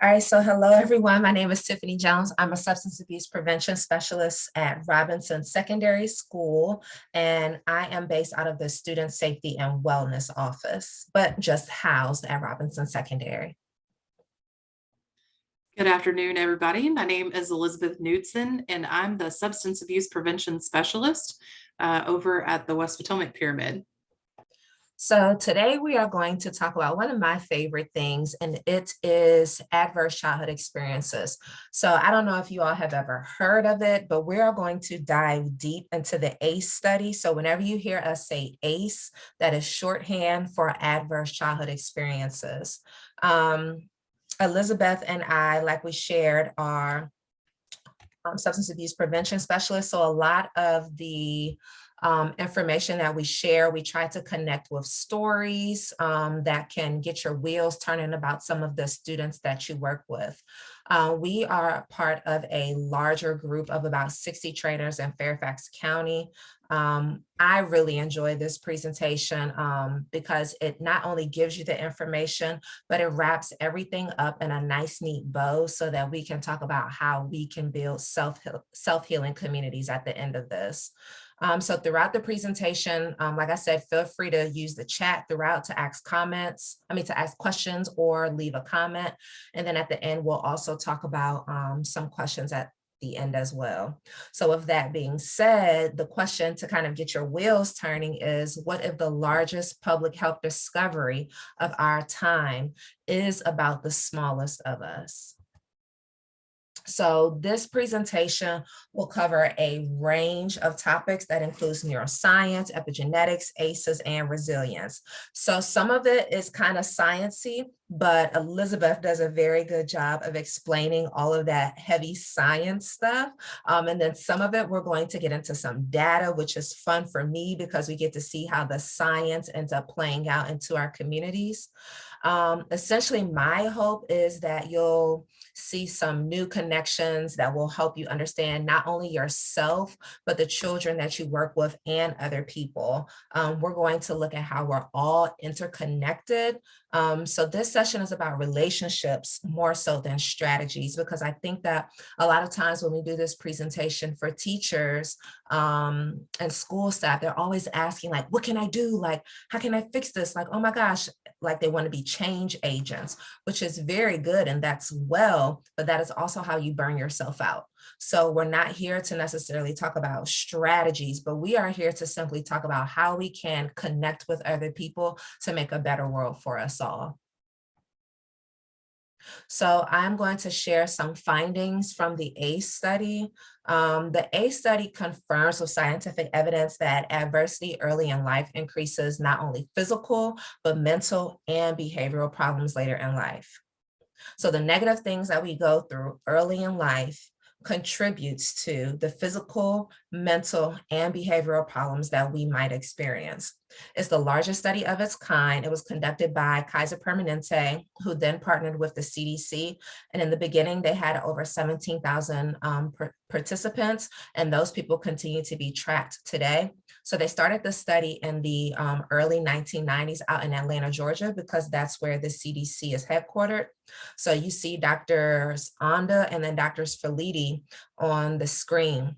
All right, so hello everyone. My name is Tiffany Jones. I'm a substance abuse prevention specialist at Robinson Secondary School, and I am based out of the Student Safety and Wellness Office, but just housed at Robinson Secondary. Good afternoon, everybody. My name is Elizabeth Knudsen, and I'm the Substance Abuse Prevention Specialist over at the West Potomac Pyramid. So today we are going to talk about one of my favorite things, and it is adverse childhood experiences. So I don't know if you all have ever heard of it, but we are going to dive deep into the ACE study. So whenever you hear us say ACE, that is shorthand for adverse childhood experiences. Elizabeth and I, like we shared, are substance abuse prevention specialists. So a lot of the information that we share, we try to connect with stories that can get your wheels turning about some of the students that you work with. We are part of a larger group of about 60 trainers in Fairfax County. I really enjoy this presentation because it not only gives you the information, but it wraps everything up in a nice, neat bow so that we can talk about how we can build self-healing communities at the end of this. So throughout the presentation, like I said, feel free to use the chat throughout to ask to ask questions or leave a comment. And then at the end, we'll also talk about some questions at the end as well. So with that being said, the question to kind of get your wheels turning is, what if the largest public health discovery of our time is about the smallest of us? So this presentation will cover a range of topics that includes neuroscience, epigenetics, ACEs, and resilience. So some of it is kind of sciencey, but Elizabeth does a very good job of explaining all of that heavy science stuff. And then some of it, we're going to get into some data, which is fun for me because we get to see how the science ends up playing out into our communities. Essentially, my hope is that you'll see some new connections that will help you understand not only yourself, but the children that you work with and other people. We're going to look at how we're all interconnected. So this session is about relationships more so than strategies, because I think that a lot of times when we do this presentation for teachers and school staff, they're always asking like, what can I do? Like, how can I fix this? Like, oh my gosh, like they want to be change agents, which is very good. And that's well, but that is also how you burn yourself out. So we're not here to necessarily talk about strategies, but we are here to simply talk about how we can connect with other people to make a better world for us all. So I'm going to share some findings from the ACE study. The ACE study confirms with scientific evidence that adversity early in life increases not only physical, but mental and behavioral problems later in life. So the negative things that we go through early in life contributes to the physical, mental, and behavioral problems that we might experience. It's the largest study of its kind. It was conducted by Kaiser Permanente, who then partnered with the CDC. And in the beginning, they had over 17,000 participants, and those people continue to be tracked today. So they started the study in the early 1990s out in Atlanta, Georgia, because that's where the CDC is headquartered. So you see Drs. Anda and then Drs. Felitti on the screen,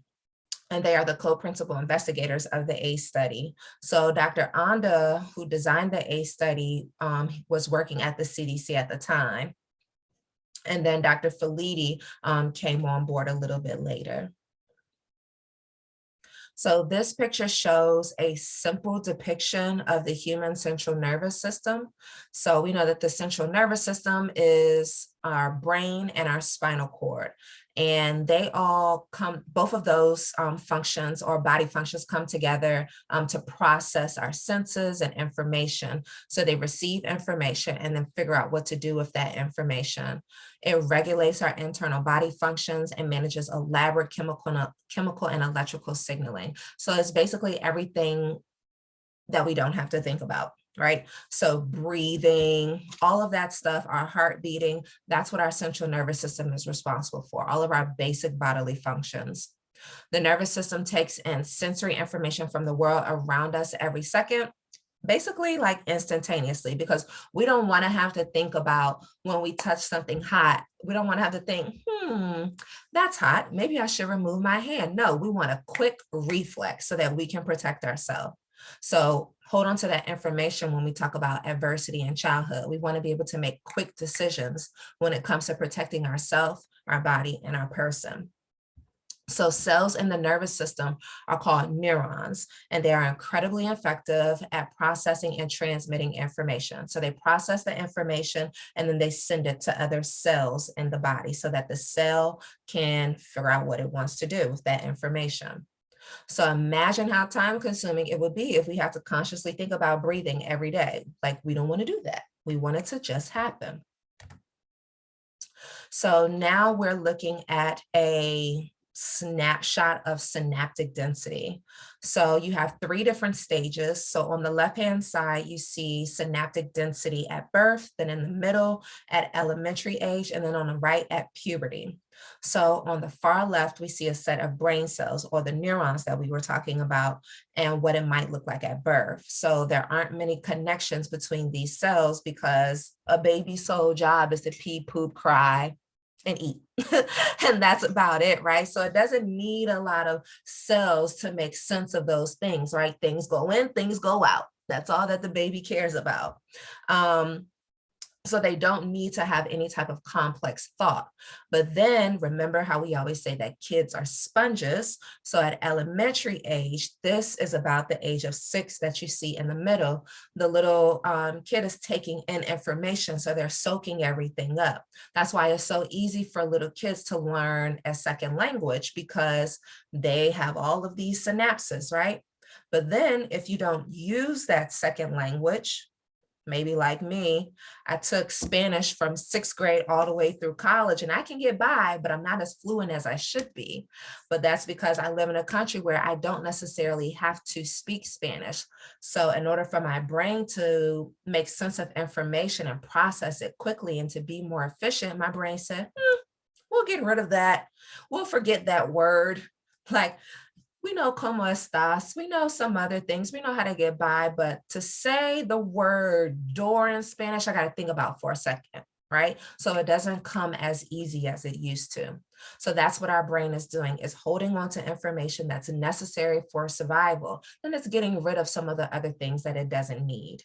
and they are the co-principal investigators of the ACE study. So Dr. Anda, who designed the ACE study, was working at the CDC at the time. And then Dr. Felitti came on board a little bit later. So this picture shows a simple depiction of the human central nervous system. So we know that the central nervous system is our brain and our spinal cord. And they all come, both of those functions or body functions come together to process our senses and information. So they receive information and then figure out what to do with that information. It regulates our internal body functions and manages elaborate chemical and electrical signaling. So it's basically everything that we don't have to think about, right? So breathing, all of that stuff, our heart beating, that's what our central nervous system is responsible for, all of our basic bodily functions. The nervous system takes in sensory information from the world around us every second. Basically like instantaneously, because we don't want to have to think about when we touch something hot. We don't want to have to think, that's hot. Maybe I should remove my hand. No, we want a quick reflex so that we can protect ourselves. So hold on to that information when we talk about adversity in childhood. We want to be able to make quick decisions when it comes to protecting ourselves, our body, and our person. So cells in the nervous system are called neurons, and they are incredibly effective at processing and transmitting information. So they process the information and then they send it to other cells in the body so that the cell can figure out what it wants to do with that information. So imagine how time consuming it would be if we had to consciously think about breathing every day. Like, we don't want to do that. We want it to just happen. So now we're looking at a snapshot of synaptic density. So you have three different stages. So on the left-hand side, you see synaptic density at birth, then in the middle at elementary age, and then on the right at puberty. So on the far left, we see a set of brain cells, or the neurons that we were talking about, and what it might look like at birth. So there aren't many connections between these cells because a baby's sole job is to pee, poop, cry, and eat. And that's about it, right? So it doesn't need a lot of cells to make sense of those things, right? Things go in, things go out. That's all that the baby cares about. So they don't need to have any type of complex thought. But then remember how we always say that kids are sponges. So at elementary age, this is about the age of 6 that you see in the middle. The little kid is taking in information, so they're soaking everything up. That's why it's so easy for little kids to learn a second language, because they have all of these synapses, right? But then if you don't use that second language, maybe like me, I took Spanish from 6th grade all the way through college, and I can get by, but I'm not as fluent as I should be. But that's because I live in a country where I don't necessarily have to speak Spanish. So in order for my brain to make sense of information and process it quickly and to be more efficient, my brain said, we'll get rid of that. We'll forget that word. Like, we know como estás, we know some other things, we know how to get by, but to say the word door in Spanish, I got to think about for a second, right? So it doesn't come as easy as it used to. So that's what our brain is doing, is holding on to information that's necessary for survival. Then it's getting rid of some of the other things that it doesn't need.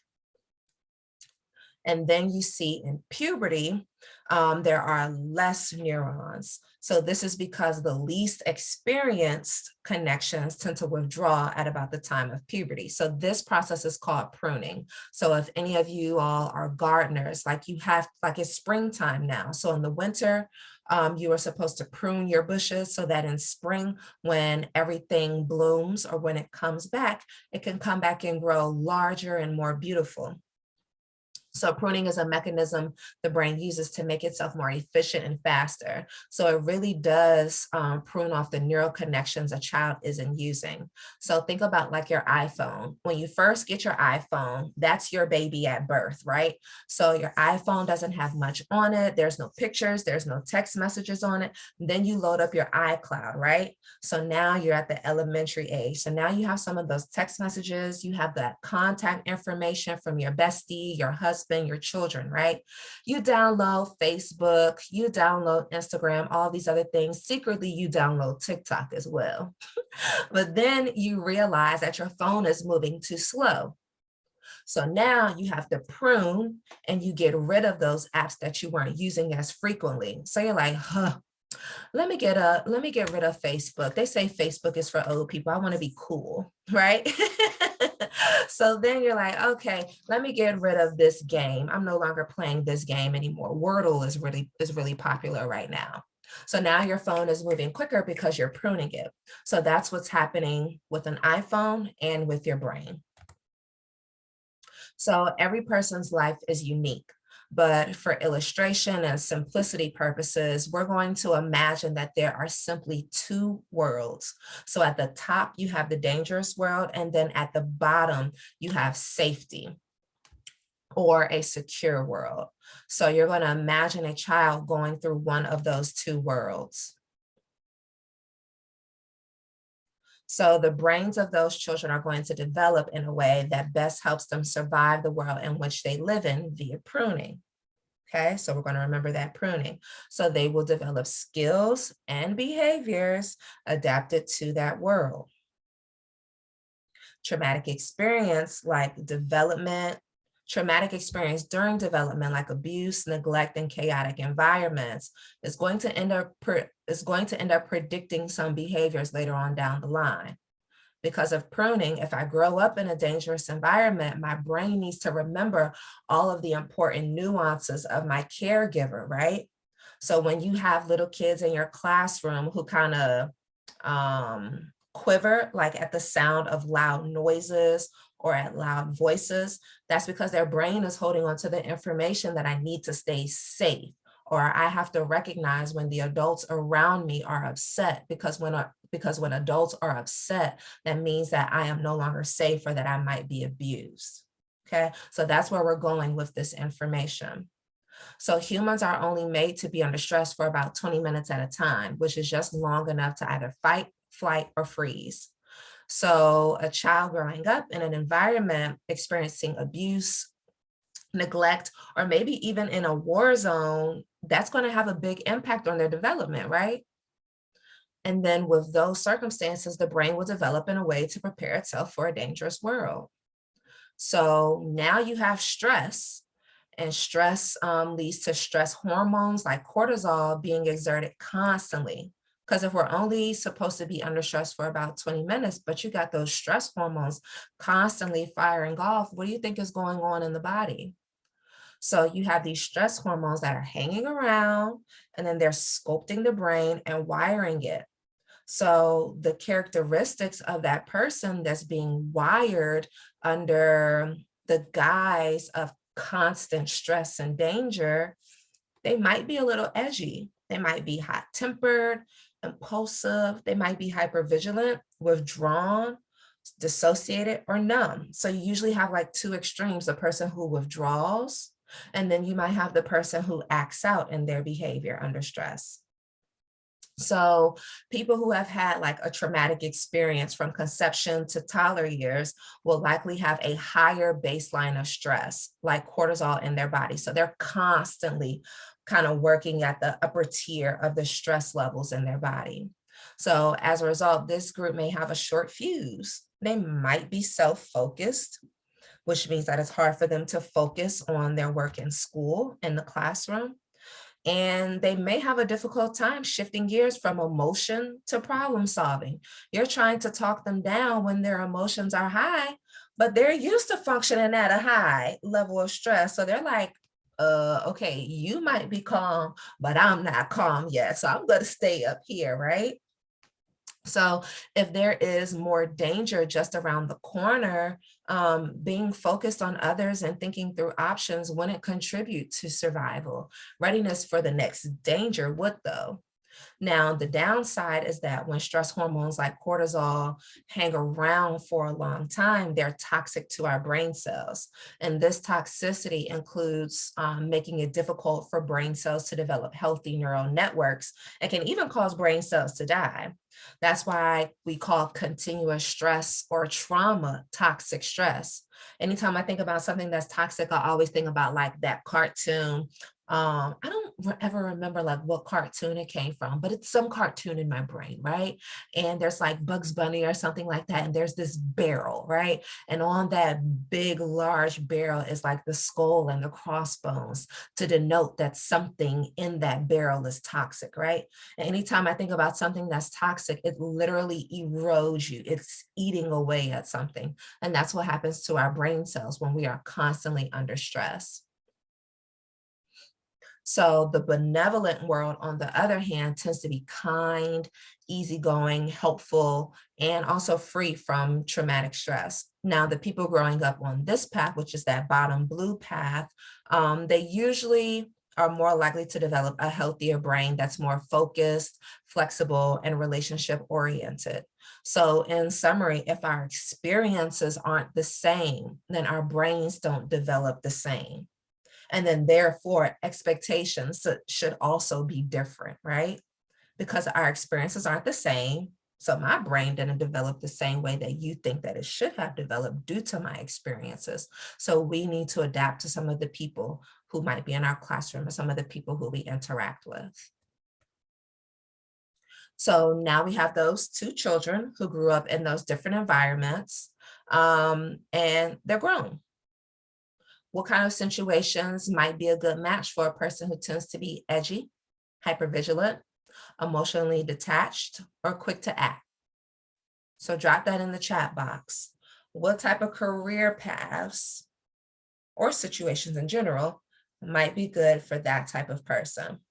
And then you see in puberty, there are less neurons. So this is because the least experienced connections tend to withdraw at about the time of puberty. So this process is called pruning. So if any of you all are gardeners, like you have, like it's springtime now. So in the winter, you are supposed to prune your bushes so that in spring, when everything blooms or when it comes back, it can come back and grow larger and more beautiful. So pruning is a mechanism the brain uses to make itself more efficient and faster. So it really does prune off the neural connections a child isn't using. So think about like your iPhone. When you first get your iPhone, that's your baby at birth, right? So your iPhone doesn't have much on it. There's no pictures, there's no text messages on it. Then you load up your iCloud, right? So now you're at the elementary age. So now you have some of those text messages, you have that contact information from your bestie, your husband, your children, right? You download Facebook, you download Instagram, all these other things. Secretly, you download TikTok as well. But then you realize that your phone is moving too slow. So now you have to prune and you get rid of those apps that you weren't using as frequently. So you're like, let me get rid of Facebook. They say Facebook is for old people. I want to be cool, right? So then you're like, okay, let me get rid of this game. I'm no longer playing this game anymore. Wordle is really popular right now. So now your phone is moving quicker because you're pruning it. So that's what's happening with an iPhone and with your brain. So every person's life is unique. But for illustration and simplicity purposes, we're going to imagine that there are simply two worlds. So at the top, you have the dangerous world, and then at the bottom, you have safety or a secure world. So you're going to imagine a child going through one of those two worlds. So the brains of those children are going to develop in a way that best helps them survive the world in which they live in via pruning. Okay, so we're going to remember that pruning. So they will develop skills and behaviors adapted to that world. Traumatic experience like development, traumatic experience during development like abuse, neglect, and chaotic environments is going to end up predicting some behaviors later on down the line. Because of pruning, if I grow up in a dangerous environment, my brain needs to remember all of the important nuances of my caregiver, right? So when you have little kids in your classroom who kind of quiver like at the sound of loud noises or at loud voices, that's because their brain is holding on to the information that I need to stay safe, or I have to recognize when the adults around me are upset, because when adults are upset, that means that I am no longer safe or that I might be abused. Okay, so that's where we're going with this information. So humans are only made to be under stress for about 20 minutes at a time, which is just long enough to either fight, flight, or freeze. So a child growing up in an environment experiencing abuse, neglect, or maybe even in a war zone, that's going to have a big impact on their development, right? And then with those circumstances, the brain will develop in a way to prepare itself for a dangerous world. So now you have stress, and stress leads to stress hormones like cortisol being exerted constantly. Because if we're only supposed to be under stress for about 20 minutes, but you got those stress hormones constantly firing off, what do you think is going on in the body? So you have these stress hormones that are hanging around, and then they're sculpting the brain and wiring it. So the characteristics of that person that's being wired under the guise of constant stress and danger, they might be a little edgy. They might be hot-tempered, impulsive. They might be hypervigilant, withdrawn, dissociated, or numb. So you usually have like two extremes: the person who withdraws, and then you might have the person who acts out in their behavior under stress. So people who have had like a traumatic experience from conception to toddler years will likely have a higher baseline of stress, like cortisol in their body. So they're constantly kind of working at the upper tier of the stress levels in their body. So as a result, this group may have a short fuse. They might be self-focused, which means that it's hard for them to focus on their work in school, in the classroom. And they may have a difficult time shifting gears from emotion to problem solving. You're trying to talk them down when their emotions are high, but they're used to functioning at a high level of stress. So they're like, okay, you might be calm, but I'm not calm yet. So I'm going to stay up here, right? So if there is more danger just around the corner, being focused on others and thinking through options wouldn't contribute to survival. Readiness for the next danger would, though. Now, the downside is that when stress hormones like cortisol hang around for a long time, they're toxic to our brain cells. And this toxicity includes making it difficult for brain cells to develop healthy neural networks and can even cause brain cells to die. That's why we call continuous stress or trauma toxic stress. Anytime I think about something that's toxic, I always think about like that cartoon. I don't ever remember like what cartoon it came from, but it's some cartoon in my brain, right? And there's like Bugs Bunny or something like that. And there's this barrel, right? And on that big, large barrel is like the skull and the crossbones to denote that something in that barrel is toxic, right? And anytime I think about something that's toxic, it literally erodes you. It's eating away at something. And that's what happens to our brain cells when we are constantly under stress. So the benevolent world, on the other hand, tends to be kind, easygoing, helpful, and also free from traumatic stress. Now, the people growing up on this path, which is that bottom blue path, they usually are more likely to develop a healthier brain that's more focused, flexible, and relationship oriented. So in summary, if our experiences aren't the same, then our brains don't develop the same. And then therefore expectations should also be different, right? Because our experiences aren't the same. So my brain didn't develop the same way that you think that it should have developed due to my experiences. So we need to adapt to some of the people who might be in our classroom or some of the people who we interact with. So now we have those two children who grew up in those different environments, and they're grown. What kind of situations might be a good match for a person who tends to be edgy, hypervigilant, emotionally detached, or quick to act? So drop that in the chat box. What type of career paths or situations in general might be good for that type of person?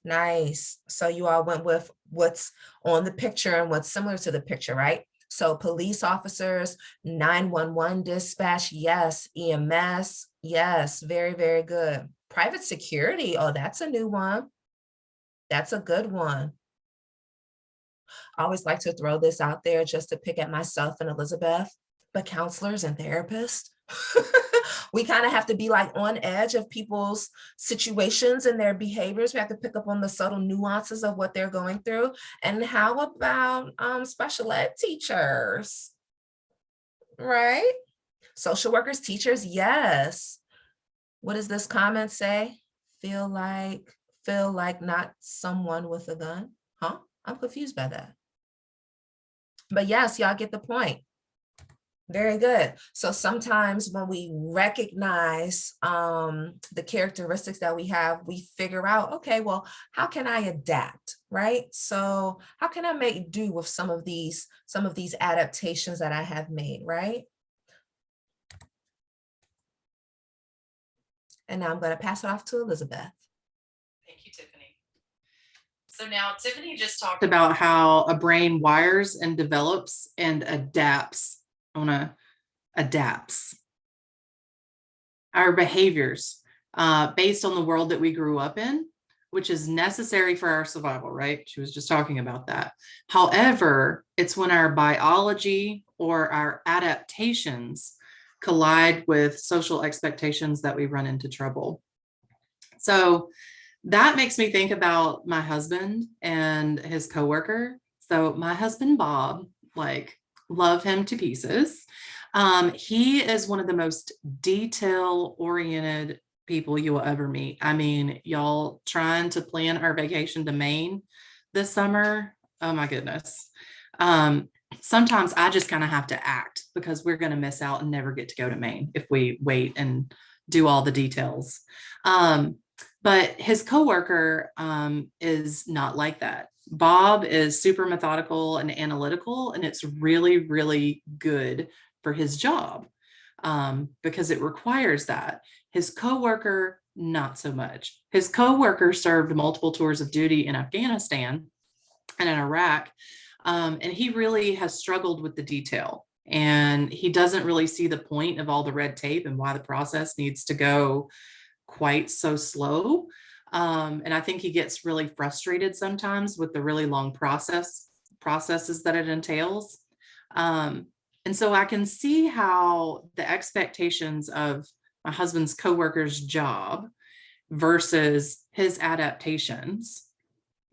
Nice. So you all went with what's on the picture and what's similar to the picture, right? So police officers, 911 dispatch, yes. EMS, yes. Very, very good. Private security, oh, that's a new one. That's a good one. I always like to throw this out there just to pick at myself and Elizabeth, but counselors and therapists, we kind of have to be like on edge of people's situations and their behaviors. We have to pick up on the subtle nuances of what they're going through. And how about special ed teachers, right? Social workers, teachers, yes. What does this comment say? Feel like not someone with a gun? Huh? I'm confused by that. But yes, y'all get the point. Very good. So sometimes when we recognize the characteristics that we have, we figure out, okay, well, how can I adapt, right? So how can I make do with some of these adaptations that I have made, right? And now I'm going to pass it off to Elizabeth. Thank you, Tiffany. So now Tiffany just talked about how a brain wires and develops and adapts. Adapts our behaviors based on the world that we grew up in, which is necessary for our survival, right? She was just talking about that. However, it's when our biology or our adaptations collide with social expectations that we run into trouble. So that makes me think about my husband and his coworker. So my husband, Bob, like, love him to pieces. He is one of the most detail-oriented people you will ever meet. I mean, y'all trying to plan our vacation to Maine this summer. Oh my goodness. Sometimes I just kind of have to act because we're going to miss out and never get to go to Maine if we wait and do all the details. But his coworker is not like that. Bob is super methodical and analytical, and it's really, really good for his job because it requires that. His coworker, not so much. His coworker served multiple tours of duty in Afghanistan and in Iraq, and he really has struggled with the detail. And he doesn't really see the point of all the red tape and why the process needs to go quite so slow. And I think he gets really frustrated sometimes with the really long processes that it entails. And so I can see how the expectations of my husband's coworker's job versus his adaptations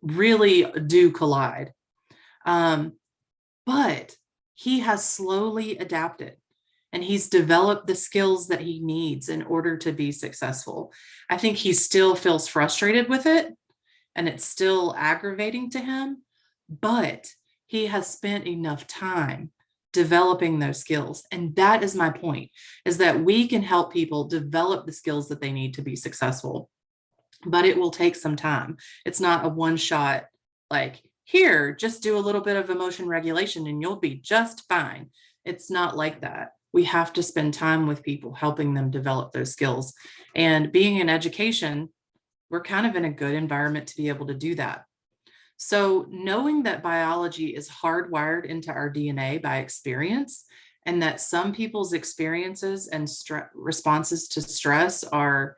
really do collide. But he has slowly adapted and he's developed the skills that he needs in order to be successful. I think he still feels frustrated with it and it's still aggravating to him, but he has spent enough time developing those skills. And that is my point, is that we can help people develop the skills that they need to be successful, but it will take some time. It's not a one shot, like, here, just do a little bit of emotion regulation and you'll be just fine. It's not like that. We have to spend time with people, helping them develop those skills. And being in education, we're kind of in a good environment to be able to do that. So knowing that biology is hardwired into our DNA by experience, and that some people's experiences and responses to stress are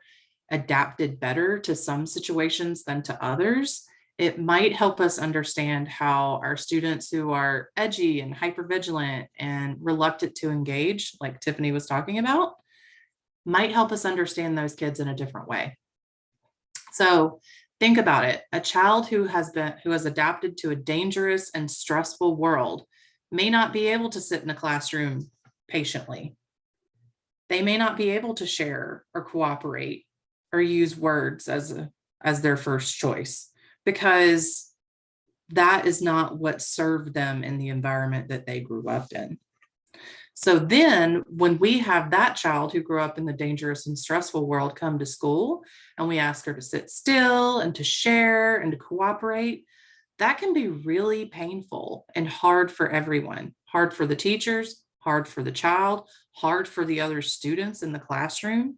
adapted better to some situations than to others, It might help us understand how our students who are edgy and hypervigilant and reluctant to engage, like Tiffany was talking about, might help us understand those kids in a different way. So think about it. A child who has adapted to a dangerous and stressful world may not be able to sit in a classroom patiently. They may not be able to share or cooperate or use words as their first choice, because that is not what served them in the environment that they grew up in. So then when we have that child who grew up in the dangerous and stressful world come to school, and we ask her to sit still and to share and to cooperate, that can be really painful and hard for everyone. Hard for the teachers, hard for the child, hard for the other students in the classroom.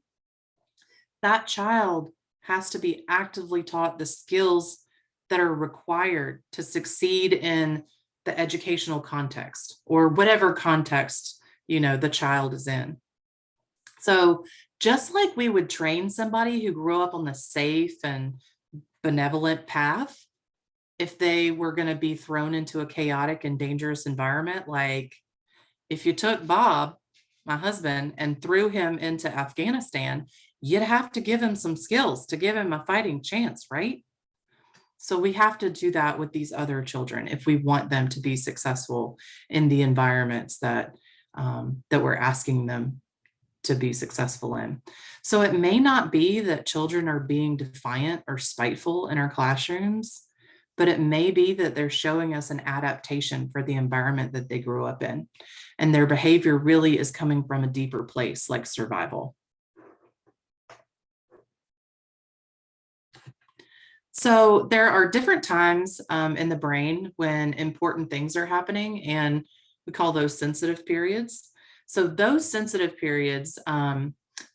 That child has to be actively taught the skills that are required to succeed in the educational context, or whatever context the child is in. So just like we would train somebody who grew up on the safe and benevolent path, if they were going to be thrown into a chaotic and dangerous environment, like if you took Bob, my husband, and threw him into Afghanistan, you'd have to give him some skills to give him a fighting chance, right? So we have to do that with these other children if we want them to be successful in the environments that we're asking them to be successful in. So it may not be that children are being defiant or spiteful in our classrooms, but it may be that they're showing us an adaptation for the environment that they grew up in. And their behavior really is coming from a deeper place, like survival. So there are different times in the brain when important things are happening, and we call those sensitive periods. So those sensitive periods,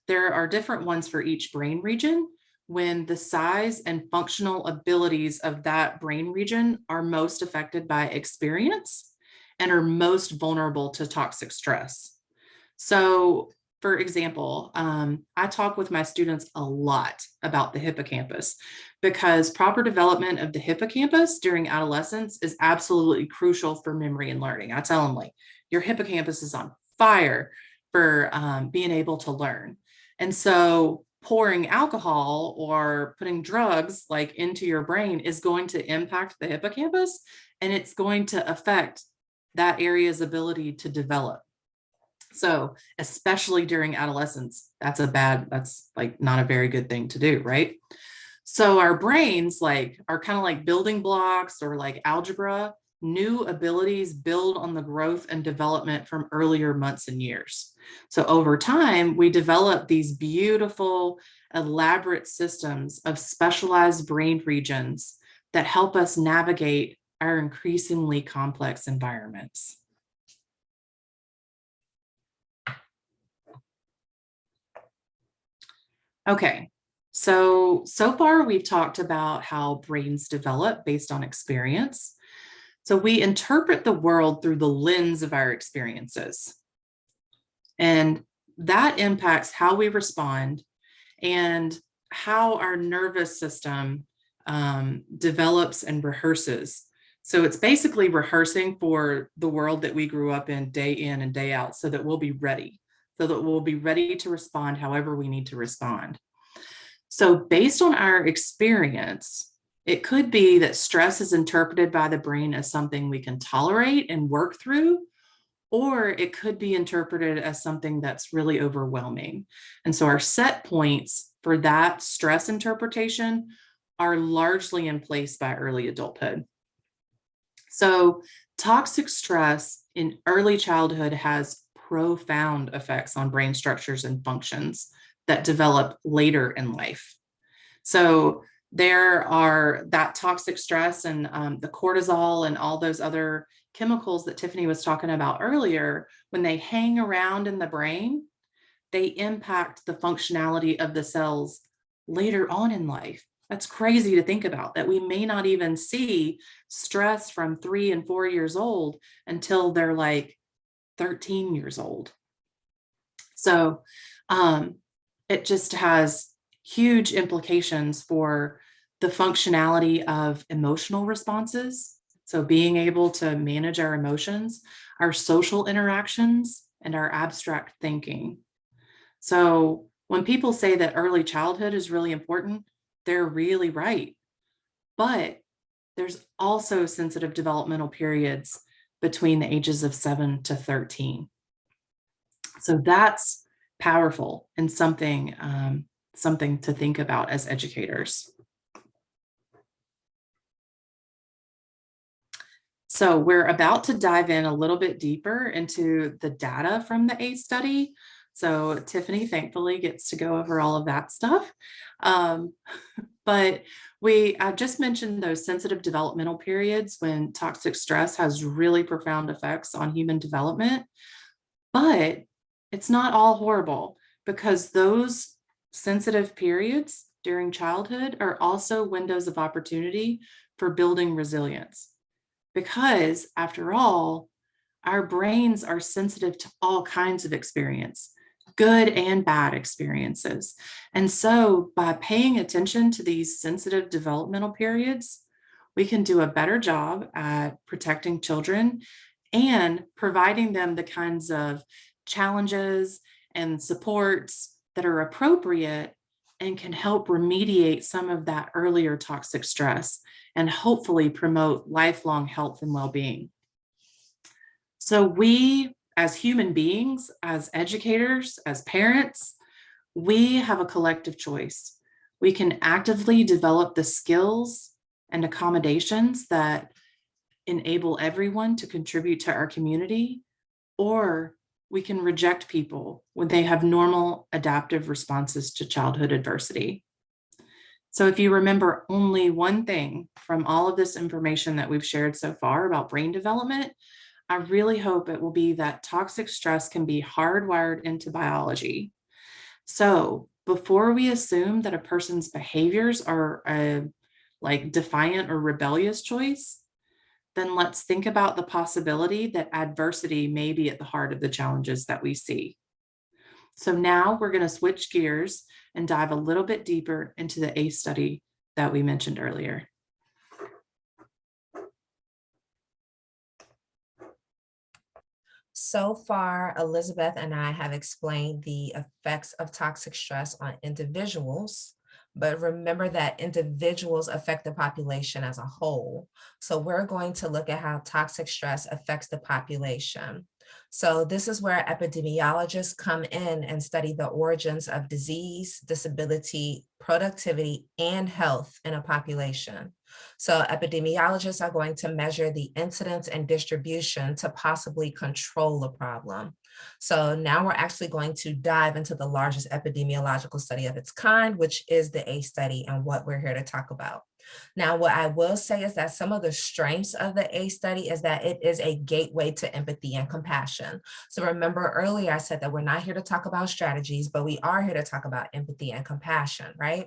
there are different ones for each brain region when the size and functional abilities of that brain region are most affected by experience and are most vulnerable to toxic stress. So for example, I talk with my students a lot about the hippocampus, because proper development of the hippocampus during adolescence is absolutely crucial for memory and learning. I tell them, like, your hippocampus is on fire for being able to learn. And so pouring alcohol or putting drugs like into your brain is going to impact the hippocampus, and it's going to affect that area's ability to develop. So especially during adolescence, that's like not a very good thing to do, right? So our brains are kind of like building blocks or like algebra. New abilities build on the growth and development from earlier months and years. So over time, we develop these beautiful, elaborate systems of specialized brain regions that help us navigate our increasingly complex environments. Okay, so far we've talked about how brains develop based on experience. So we interpret the world through the lens of our experiences. And that impacts how we respond and how our nervous system develops and rehearses. So it's basically rehearsing for the world that we grew up in and day out, so that we'll be ready. So that we'll be ready to respond however we need to respond. So based on our experience, it could be that stress is interpreted by the brain as something we can tolerate and work through, or it could be interpreted as something that's really overwhelming. And so our set points for that stress interpretation are largely in place by early adulthood. So toxic stress in early childhood has profound effects on brain structures and functions that develop later in life. So there are that toxic stress and the cortisol and all those other chemicals that Tiffany was talking about earlier. When they hang around in the brain, they impact the functionality of the cells later on in life. That's crazy to think about, that we may not even see stress from 3 and 4 years old until they're like 13 years old. So it just has huge implications for the functionality of emotional responses. So being able to manage our emotions, our social interactions, and our abstract thinking. So when people say that early childhood is really important, they're really right. But there's also sensitive developmental periods between the ages of 7 to 13. So that's powerful and something to think about as educators. So we're about to dive in a little bit deeper into the data from the ACE study. So Tiffany thankfully gets to go over all of that stuff. But I just mentioned those sensitive developmental periods when toxic stress has really profound effects on human development. But it's not all horrible, because those sensitive periods during childhood are also windows of opportunity for building resilience. Because after all, our brains are sensitive to all kinds of experience, good and bad experiences. And so by paying attention to these sensitive developmental periods, we can do a better job at protecting children and providing them the kinds of challenges and supports that are appropriate and can help remediate some of that earlier toxic stress and hopefully promote lifelong health and well-being. So we, as human beings, as educators, as parents, we have a collective choice. We can actively develop the skills and accommodations that enable everyone to contribute to our community, or we can reject people when they have normal adaptive responses to childhood adversity. So if you remember only one thing from all of this information that we've shared so far about brain development, I really hope it will be that toxic stress can be hardwired into biology. So before we assume that a person's behaviors are a like defiant or rebellious choice, then let's think about the possibility that adversity may be at the heart of the challenges that we see. So now we're going to switch gears and dive a little bit deeper into the ACE study that we mentioned earlier. So far, Elizabeth and I have explained the effects of toxic stress on individuals, but remember that individuals affect the population as a whole. So we're going to look at how toxic stress affects the population. So this is where epidemiologists come in and study the origins of disease, disability, productivity, and health in a population. So epidemiologists are going to measure the incidence and distribution to possibly control the problem. So now we're actually going to dive into the largest epidemiological study of its kind, which is the ACE study, and what we're here to talk about. Now, what I will say is that some of the strengths of the ACE study is that it is a gateway to empathy and compassion. So remember earlier I said that we're not here to talk about strategies, but we are here to talk about empathy and compassion, right?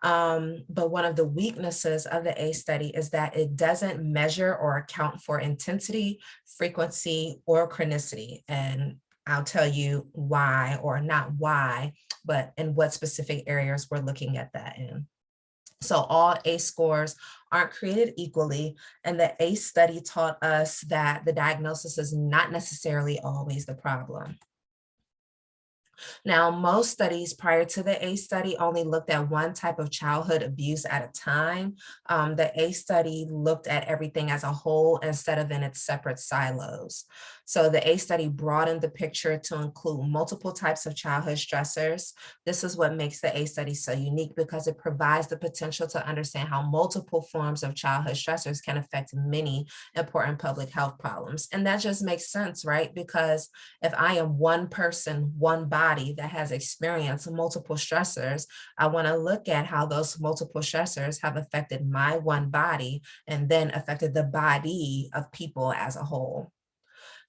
But one of the weaknesses of the ACE study is that it doesn't measure or account for intensity, frequency, or chronicity. And I'll tell you why, or not why, but in what specific areas we're looking at that in. So all ACE scores aren't created equally, and the ACE study taught us that the diagnosis is not necessarily always the problem. Now, most studies prior to the ACE study only looked at one type of childhood abuse at a time. The ACE study looked at everything as a whole instead of in its separate silos. So the ACE study broadened the picture to include multiple types of childhood stressors. This is what makes the ACE study so unique, because it provides the potential to understand how multiple forms of childhood stressors can affect many important public health problems. And that just makes sense, right? Because if I am one person, one body that has experienced multiple stressors, I want to look at how those multiple stressors have affected my one body and then affected the body of people as a whole.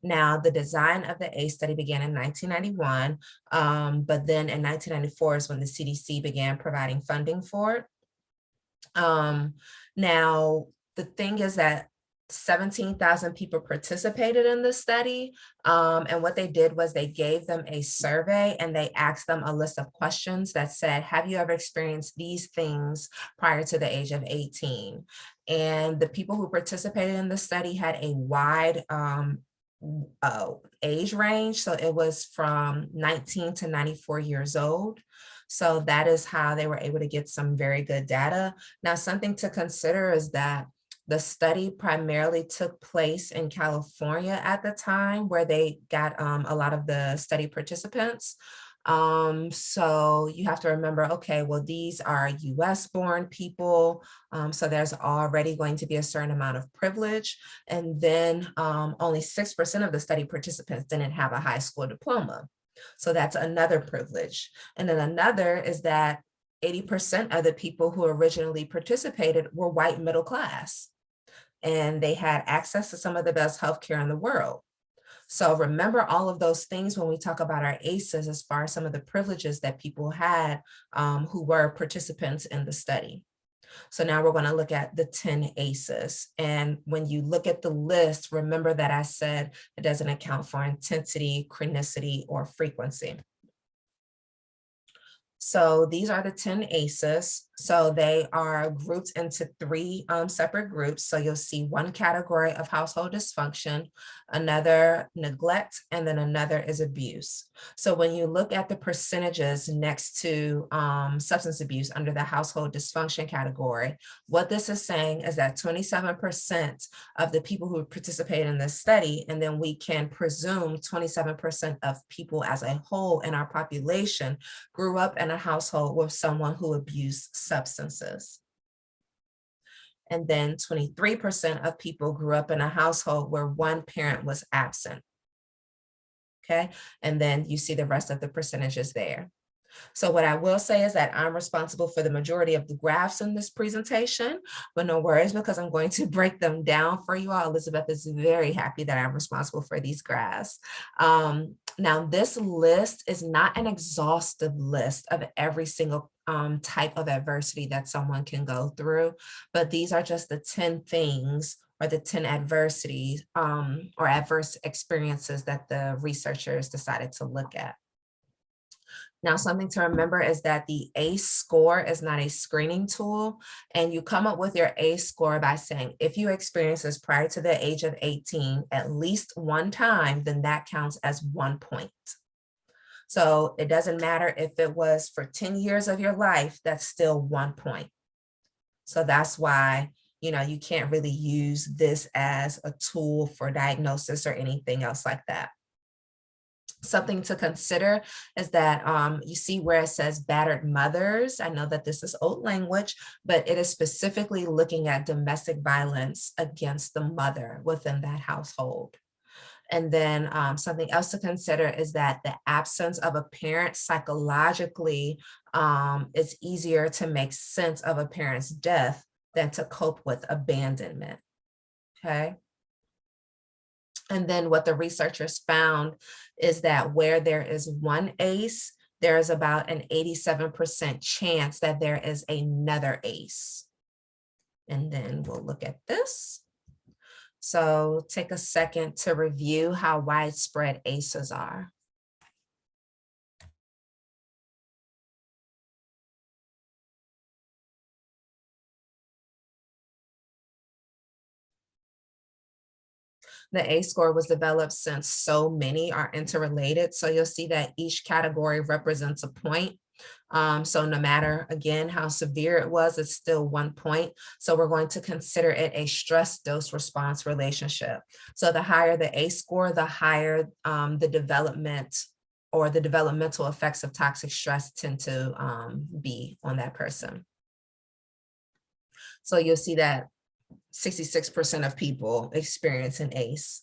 Now, the design of the ACE study began in 1991, but then in 1994 is when the CDC began providing funding for it. Now, the thing is that 17,000 people participated in the study. And what they did was they gave them a survey and they asked them a list of questions that said, have you ever experienced these things prior to the age of 18? And the people who participated in the study had a wide age range. So it was from 19 to 94 years old. So that is how they were able to get some very good data. Now, something to consider is that the study primarily took place in California at the time, where they got a lot of the study participants. So you have to remember, okay, well, these are US born people. So there's already going to be a certain amount of privilege. And then only 6% of the study participants didn't have a high school diploma. So that's another privilege. And then another is that 80% of the people who originally participated were white middle class, and they had access to some of the best healthcare in the world. So remember all of those things when we talk about our ACEs, as far as some of the privileges that people had who were participants in the study. So now we're going to look at the 10 ACEs. And when you look at the list, remember that I said it doesn't account for intensity, chronicity, or frequency. So these are the 10 ACEs. So they are grouped into three separate groups. So you'll see one category of household dysfunction, another neglect, and then another is abuse. So when you look at the percentages next to substance abuse under the household dysfunction category, what this is saying is that 27% of the people who participate in this study, and then we can presume 27% of people as a whole in our population grew up in a household with someone who abused substances. And then 23% of people grew up in a household where one parent was absent. Okay, and then you see the rest of the percentages there. So what I will say is that I'm responsible for the majority of the graphs in this presentation, but no worries, because I'm going to break them down for you all. Elizabeth is very happy that I'm responsible for these graphs. Now, this list is not an exhaustive list of every single type of adversity that someone can go through, but these are just the 10 things or the 10 adversities or adverse experiences that the researchers decided to look at. Now, something to remember is that the ACE score is not a screening tool, and you come up with your ACE score by saying, if you experience this prior to the age of 18 at least one time, then that counts as 1 point. So it doesn't matter if it was for 10 years of your life, that's still 1 point. So that's why, you can't really use this as a tool for diagnosis or anything else like that. Something to consider is that you see where it says battered mothers. I know that this is old language, but it is specifically looking at domestic violence against the mother within that household. And then something else to consider is that the absence of a parent psychologically, it's easier to make sense of a parent's death than to cope with abandonment. Okay. And then what the researchers found is that where there is one ACE, there is about an 87% chance that there is another ACE. And then we'll look at this. So take a second to review how widespread ACEs are. The ACE score was developed since so many are interrelated. So you'll see that each category represents a point. So no matter, again, how severe it was, it's still 1 point. So we're going to consider it a stress dose response relationship. So the higher the ACE score, the higher the development or the developmental effects of toxic stress tend to be on that person. So you'll see that 66% of people experience an ACE.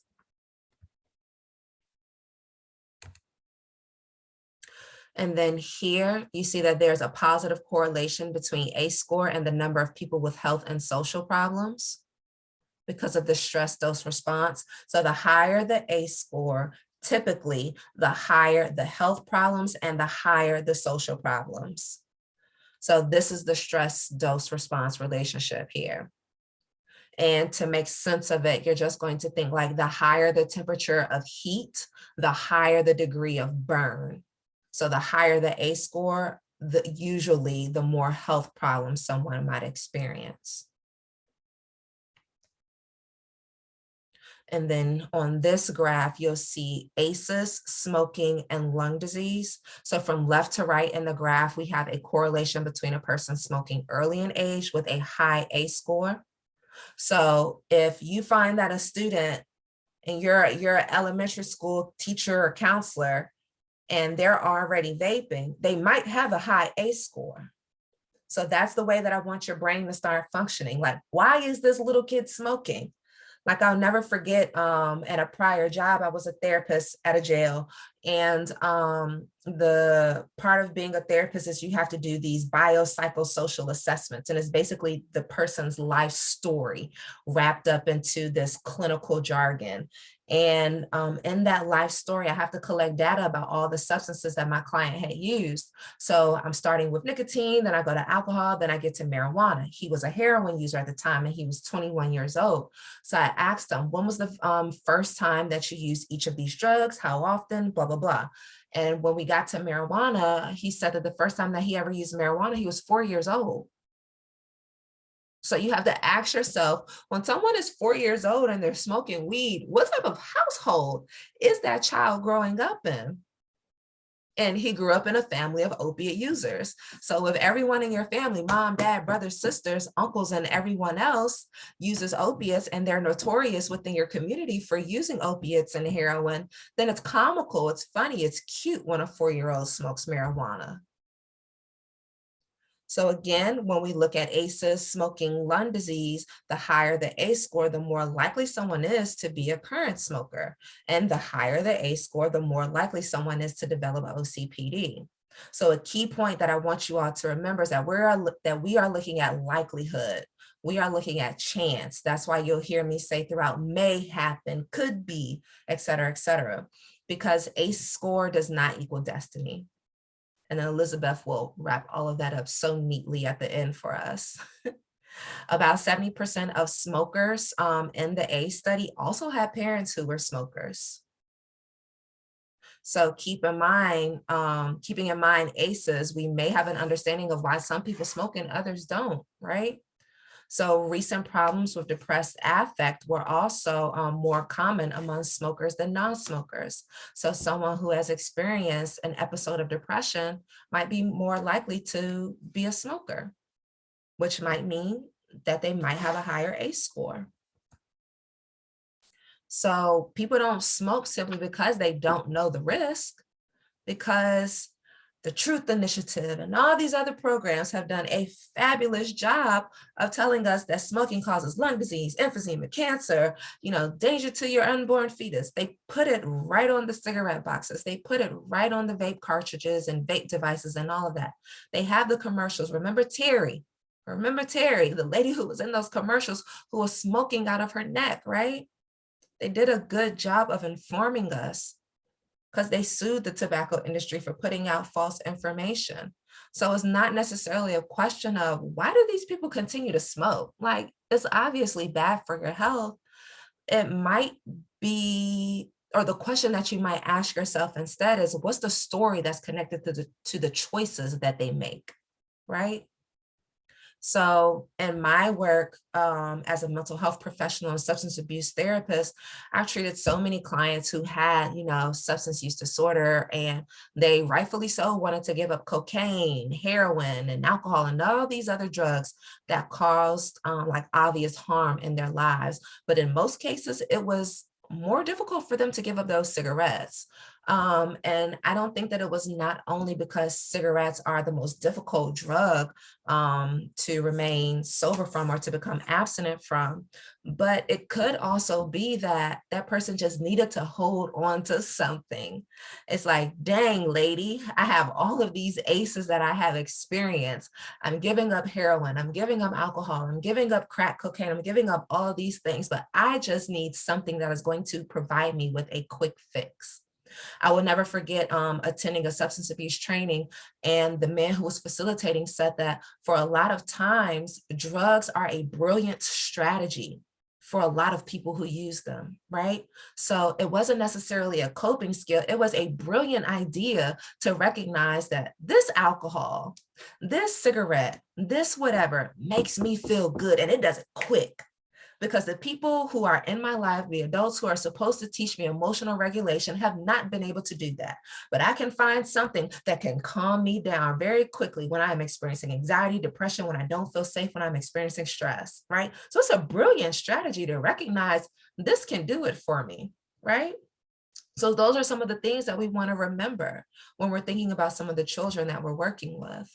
And then here you see that there's a positive correlation between ACE score and the number of people with health and social problems because of the stress dose response. So the higher the ACE score, typically the higher the health problems and the higher the social problems. So this is the stress dose response relationship here. And to make sense of it, you're just going to think like the higher the temperature of heat, the higher the degree of burn. So the higher the A score, usually the more health problems someone might experience. And then on this graph, you'll see ACEs, smoking, and lung disease. So from left to right in the graph, we have a correlation between a person smoking early in age with a high A score. So if you find that a student and you're an elementary school teacher or counselor and they're already vaping, they might have a high A score. So that's the way that I want your brain to start functioning. Like, why is this little kid smoking? Like, I'll never forget, at a prior job, I was a therapist at a jail. And the part of being a therapist is you have to do these biopsychosocial assessments. And it's basically the person's life story wrapped up into this clinical jargon. And in that life story, I have to collect data about all the substances that my client had used. So I'm starting with nicotine, then I go to alcohol, then I get to marijuana. He was a heroin user at the time and he was 21 years old. So I asked him, when was the first time that you used each of these drugs? How often? Blah, blah, blah. And when we got to marijuana, he said that the first time that he ever used marijuana, he was 4 years old. So you have to ask yourself, when someone is 4 years old and they're smoking weed, what type of household is that child growing up in? And he grew up in a family of opiate users. So if everyone in your family, mom, dad, brothers, sisters, uncles, and everyone else uses opiates and they're notorious within your community for using opiates and heroin, then it's comical, it's funny, it's cute when a 4-year-old smokes marijuana. So again, when we look at ACEs, smoking, lung disease, the higher the A score, the more likely someone is to be a current smoker. And the higher the A score, the more likely someone is to develop OCPD. So a key point that I want you all to remember is that we are looking at likelihood. We are looking at chance. That's why you'll hear me say throughout may happen, could be, et cetera, because ACE score does not equal destiny. And then Elizabeth will wrap all of that up so neatly at the end for us. About 70% of smokers in the ACE study also had parents who were smokers. So keeping in mind ACEs, we may have an understanding of why some people smoke and others don't, right? So recent problems with depressed affect were also more common among smokers than non-smokers. So someone who has experienced an episode of depression might be more likely to be a smoker, which might mean that they might have a higher ACE score. So people don't smoke simply because they don't know the risk, because the Truth Initiative and all these other programs have done a fabulous job of telling us that smoking causes lung disease, emphysema, cancer, danger to your unborn fetus. They put it right on the cigarette boxes. They put it right on the vape cartridges and vape devices and all of that. They have the commercials. Remember Terry, the lady who was in those commercials who was smoking out of her neck, right? They did a good job of informing us, because they sued the tobacco industry for putting out false information. So it's not necessarily a question of why do these people continue to smoke? Like, it's obviously bad for your health. It might be, or the question that you might ask yourself instead is, what's the story that's connected to the choices that they make, right? So in my work as a mental health professional and substance abuse therapist, I've treated so many clients who had, substance use disorder, and they rightfully so wanted to give up cocaine, heroin, and alcohol, and all these other drugs that caused like obvious harm in their lives. But in most cases, it was more difficult for them to give up those cigarettes. And I don't think that it was not only because cigarettes are the most difficult drug to remain sober from or to become abstinent from, but it could also be that that person just needed to hold on to something. It's like, dang, lady, I have all of these ACEs that I have experienced. I'm giving up heroin, I'm giving up alcohol, I'm giving up crack cocaine, I'm giving up all these things, but I just need something that is going to provide me with a quick fix. I will never forget attending a substance abuse training, and the man who was facilitating said that for a lot of times, drugs are a brilliant strategy. for a lot of people who use them, right? So it wasn't necessarily a coping skill. It was a brilliant idea to recognize that this alcohol, this cigarette, this whatever makes me feel good, and it does it quick. Because the people who are in my life, the adults who are supposed to teach me emotional regulation, have not been able to do that. But I can find something that can calm me down very quickly when I'm experiencing anxiety, depression, when I don't feel safe, when I'm experiencing stress, right? So it's a brilliant strategy to recognize this can do it for me, right? So those are some of the things that we want to remember when we're thinking about some of the children that we're working with.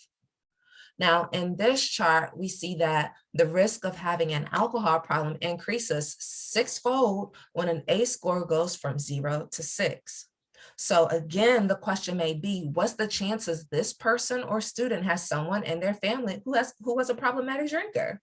Now, in this chart, we see that the risk of having an alcohol problem increases sixfold when an ACE score goes from 0 to 6. So again, the question may be, what's the chances this person or student has someone in their family who was a problematic drinker?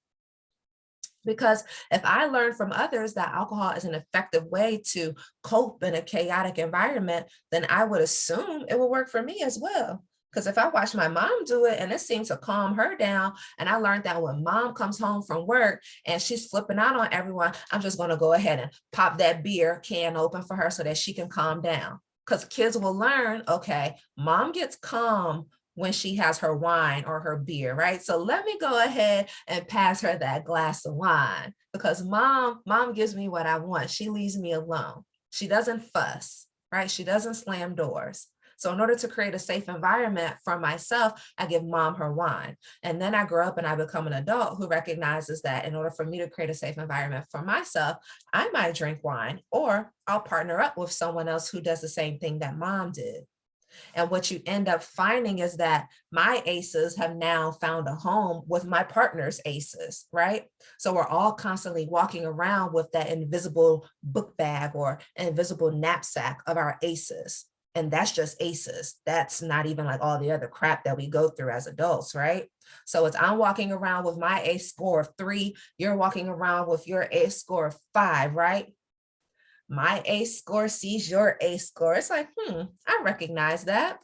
Because if I learn from others that alcohol is an effective way to cope in a chaotic environment, then I would assume it will work for me as well. Because if I watch my mom do it and it seems to calm her down, and I learned that when mom comes home from work and she's flipping out on everyone, I'm just going to go ahead and pop that beer can open for her so that she can calm down. Because kids will learn, okay, mom gets calm when she has her wine or her beer, right? So let me go ahead and pass her that glass of wine because mom gives me what I want. She leaves me alone. She doesn't fuss, right? She doesn't slam doors. So in order to create a safe environment for myself, I give mom her wine. And then I grow up and I become an adult who recognizes that in order for me to create a safe environment for myself, I might drink wine, or I'll partner up with someone else who does the same thing that mom did. And what you end up finding is that my ACEs have now found a home with my partner's ACEs, right? So we're all constantly walking around with that invisible book bag or invisible knapsack of our ACEs. And that's just ACEs. That's not even like all the other crap that we go through as adults, right? So it's I'm walking around with my ACE score of 3, you're walking around with your ACE score of 5, right? My ACE score sees your ACE score. It's like, I recognize that.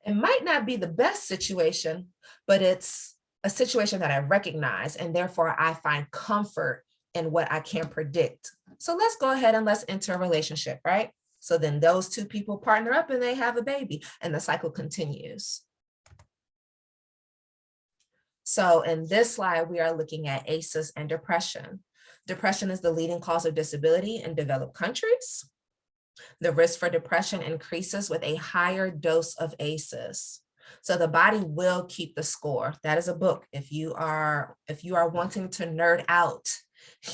It might not be the best situation, but it's a situation that I recognize, and therefore I find comfort in what I can predict. So let's go ahead and let's enter a relationship, right? So then those two people partner up and they have a baby, and the cycle continues. So in this slide, we are looking at ACEs and depression. Depression is the leading cause of disability in developed countries. The risk for depression increases with a higher dose of ACEs. So the body will keep the score. That is a book. If you are wanting to nerd out,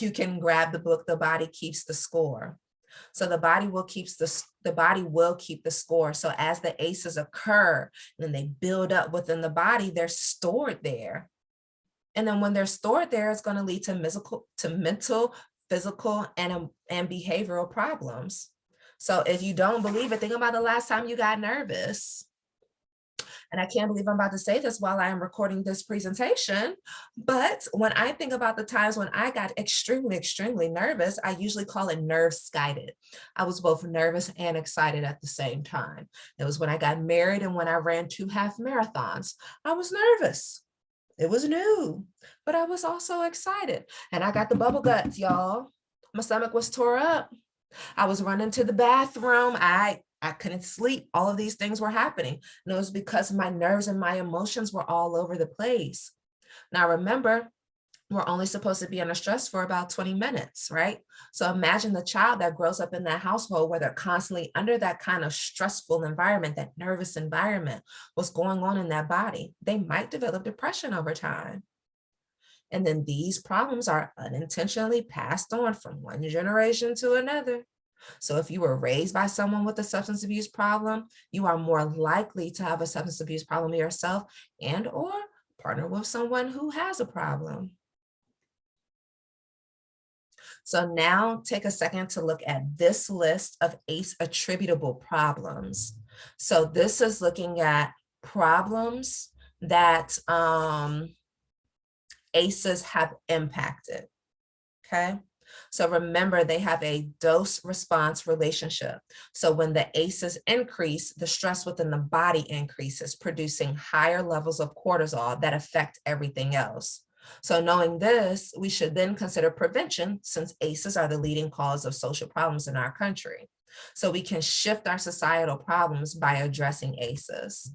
you can grab the book, The Body Keeps the Score. So the body will keep the score. So as the ACEs occur, then they build up within the body, they're stored there. And then when they're stored there, it's going to lead to mental, physical, and behavioral problems. So if you don't believe it, think about the last time you got nervous. And I can't believe I'm about to say this while I am recording this presentation. But when I think about the times when I got extremely, extremely nervous, I usually call it nerve-skited. I was both nervous and excited at the same time. It was when I got married and when I ran 2 half marathons. I was nervous. It was new, but I was also excited. And I got the bubble guts, y'all. My stomach was tore up. I was running to the bathroom. I couldn't sleep. All of these things were happening. And it was because my nerves and my emotions were all over the place. Now, remember, we're only supposed to be under stress for about 20 minutes, right? So imagine the child that grows up in that household where they're constantly under that kind of stressful environment, that nervous environment, what's going on in that body. They might develop depression over time. And then these problems are unintentionally passed on from one generation to another. So if you were raised by someone with a substance abuse problem, you are more likely to have a substance abuse problem yourself and or partner with someone who has a problem. So now take a second to look at this list of ACE attributable problems. So this is looking at problems that ACEs have impacted, okay? So remember, they have a dose-response relationship. So when the ACEs increase, the stress within the body increases, producing higher levels of cortisol that affect everything else. So knowing this, we should then consider prevention, since ACEs are the leading cause of social problems in our country. So we can shift our societal problems by addressing ACEs.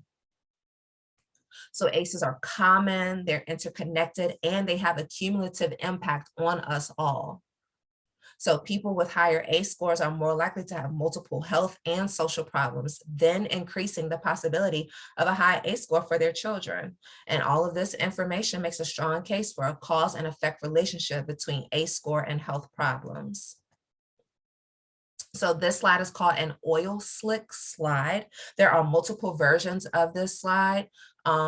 So ACEs are common, they're interconnected, and they have a cumulative impact on us all. So people with higher ACE scores are more likely to have multiple health and social problems, then increasing the possibility of a high ACE score for their children. And all of this information makes a strong case for a cause and effect relationship between ACE score and health problems. So this slide is called an oil slick slide. There are multiple versions of this slide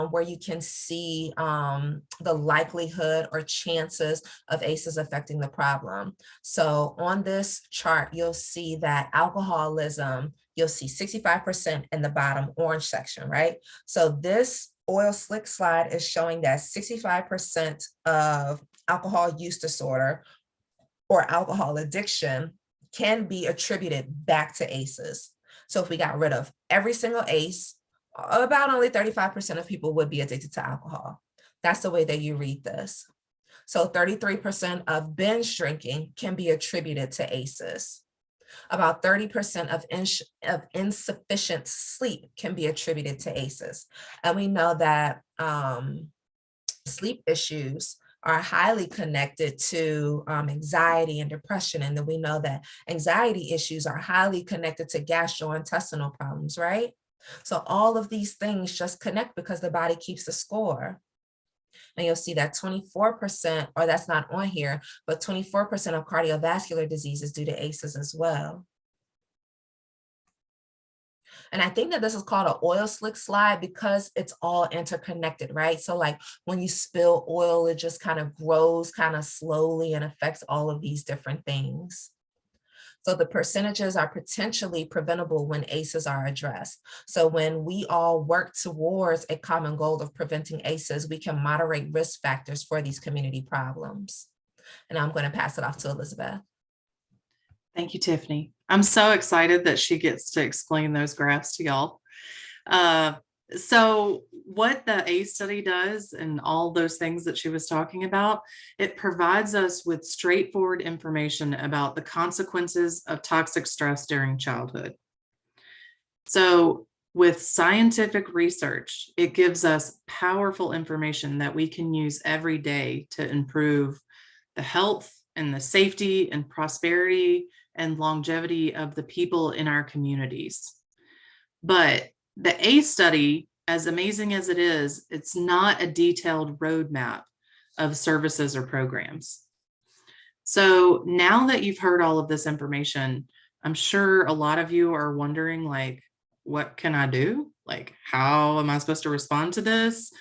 where you can see the likelihood or chances of ACEs affecting the problem. So on this chart, you'll see that alcoholism, you'll see 65% in the bottom orange section, right? So this oil slick slide is showing that 65% of alcohol use disorder or alcohol addiction can be attributed back to ACEs. So if we got rid of every single ACE, about only 35% of people would be addicted to alcohol. That's the way that you read this. So 33% of binge drinking can be attributed to ACEs. About 30% of insufficient sleep can be attributed to ACEs. And we know that sleep issues are highly connected to anxiety and depression. And then we know that anxiety issues are highly connected to gastrointestinal problems, right? So all of these things just connect because the body keeps the score. And you'll see that 24%, or that's not on here, but 24% of cardiovascular disease is due to ACEs as well. And I think that this is called an oil slick slide because it's all interconnected, right? So like when you spill oil, it just kind of grows kind of slowly and affects all of these different things. So the percentages are potentially preventable when ACEs are addressed. So when we all work towards a common goal of preventing ACEs, we can moderate risk factors for these community problems. And I'm going to pass it off to Elizabeth. Thank you, Tiffany. I'm so excited that she gets to explain those graphs to y'all. So what the ACE study does and all those things that she was talking about, it provides us with straightforward information about the consequences of toxic stress during childhood. So with scientific research, it gives us powerful information that we can use every day to improve the health and the safety and prosperity and longevity of the people in our communities. But the ACE study, as amazing as it is, it's not a detailed roadmap of services or programs. So now that you've heard all of this information, I'm sure a lot of you are wondering, like, what can I do? Like, how am I supposed to respond to this?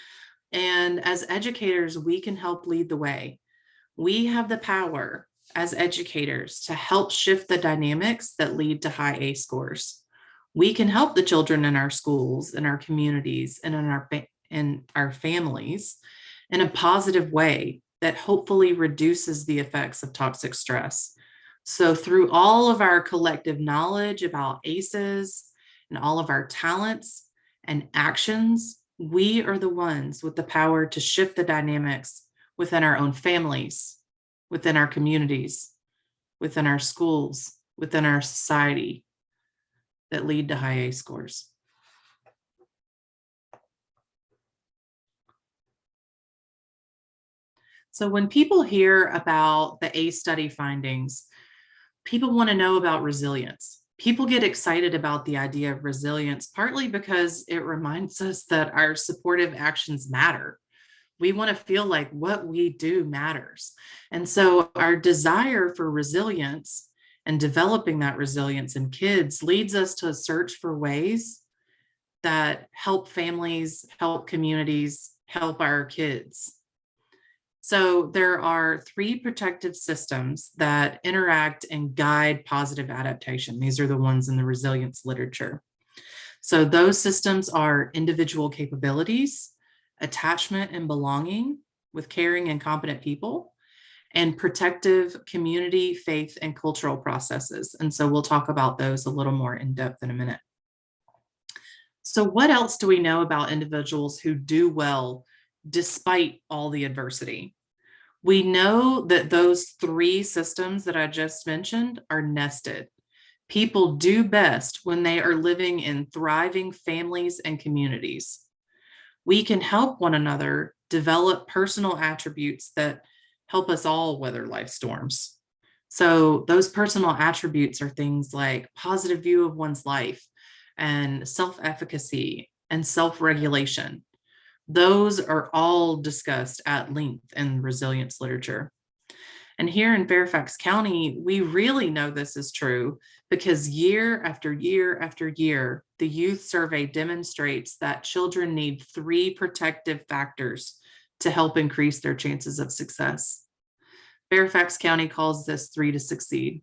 And as educators, we can help lead the way. We have the power as educators to help shift the dynamics that lead to high ACE scores. We can help the children in our schools, in our communities, and in our families in a positive way that hopefully reduces the effects of toxic stress. So through all of our collective knowledge about ACEs and all of our talents and actions, we are the ones with the power to shift the dynamics within our own families, within our communities, within our schools, within our society, that lead to high ACE scores. So when people hear about the ACE study findings, people want to know about resilience. People get excited about the idea of resilience, partly because it reminds us that our supportive actions matter. We want to feel like what we do matters. And so our desire for resilience and developing that resilience in kids leads us to search for ways that help families, help communities, help our kids. So there are 3 protective systems that interact and guide positive adaptation. These are the ones in the resilience literature. So those systems are individual capabilities, attachment and belonging with caring and competent people, and protective community, faith, and cultural processes. And so we'll talk about those a little more in depth in a minute. So what else do we know about individuals who do well despite all the adversity? We know that those three systems that I just mentioned are nested. People do best when they are living in thriving families and communities. We can help one another develop personal attributes that help us all weather life storms. So, those personal attributes are things like positive view of one's life and self efficacy and self regulation. Those are all discussed at length in resilience literature. And here in Fairfax County, we really know this is true because year after year after year, the youth survey demonstrates that children need three protective factors to help increase their chances of success. Fairfax County calls this 3 to succeed.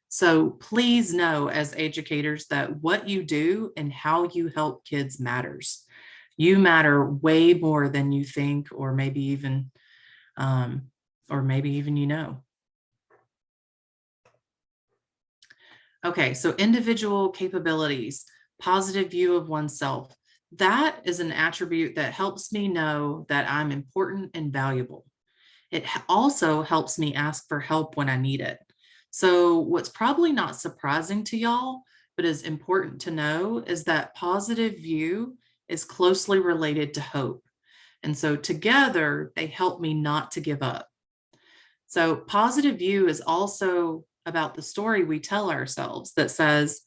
So please know as educators that what you do and how you help kids matters. You matter way more than you think, or maybe even you know. Okay, so individual capabilities, positive view of oneself. That is an attribute that helps me know that I'm important and valuable. It also helps me ask for help when I need it. So, what's probably not surprising to y'all, but is important to know, is that positive view is closely related to hope. And so, together, they help me not to give up. So, positive view is also about the story we tell ourselves that says,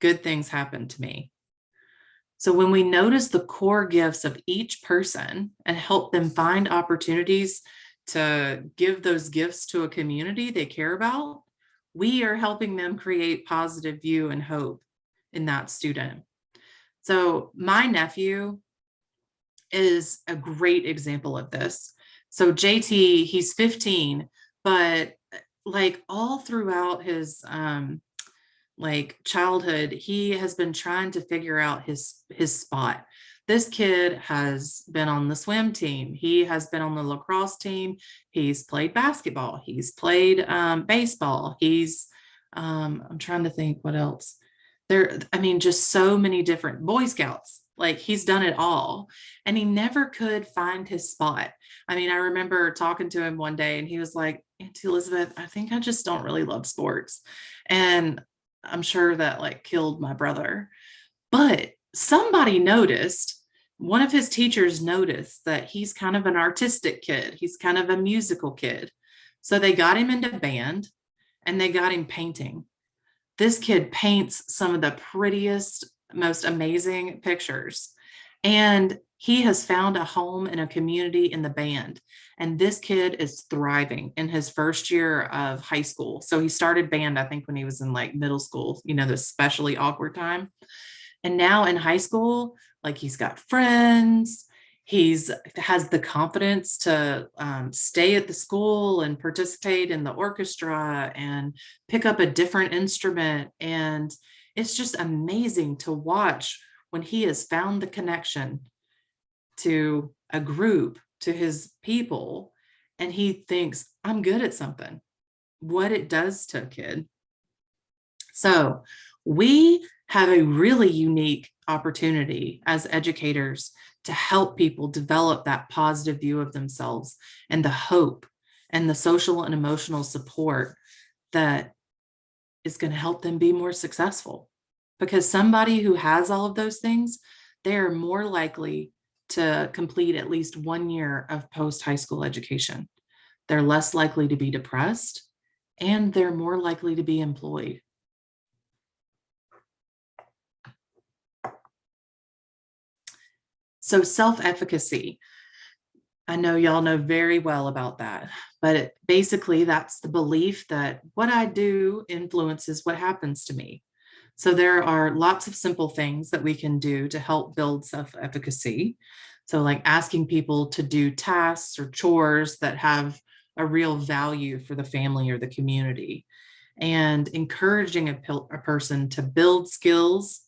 good things happen to me. So, when we notice the core gifts of each person and help them find opportunities to give those gifts to a community they care about, we are helping them create positive view and hope in that student. So, my nephew is a great example of this. So, JT, he's 15, but like all throughout his like childhood, he has been trying to figure out his spot. This kid has been on the swim team. He has been on the lacrosse team. He's played basketball. He's played baseball. He's I'm trying to think what else. Just so many different Boy Scouts. Like he's done it all, and he never could find his spot. I remember talking to him one day, and he was like, "Auntie Elizabeth, I think I just don't really love sports," and I'm sure that like killed my brother. But somebody noticed, one of his teachers noticed that he's kind of an artistic kid. He's kind of a musical kid. So they got him into band and they got him painting. This kid paints some of the prettiest, most amazing pictures. And he has found a home and a community in the band. And this kid is thriving in his first year of high school. So he started band, I think, when he was in like middle school, the especially awkward time. And now in high school, like he's got friends, has the confidence to stay at the school and participate in the orchestra and pick up a different instrument. And it's just amazing to watch when he has found the connection to a group, to his people, and he thinks, I'm good at something, what it does to a kid. So we have a really unique opportunity as educators to help people develop that positive view of themselves and the hope and the social and emotional support that is going to help them be more successful. Because somebody who has all of those things, they are more likely to complete at least 1 year of post-high school education. They're less likely to be depressed, and they're more likely to be employed. So self-efficacy, I know y'all know very well about that, but basically that's the belief that what I do influences what happens to me. So there are lots of simple things that we can do to help build self-efficacy. So like asking people to do tasks or chores that have a real value for the family or the community, and encouraging a person to build skills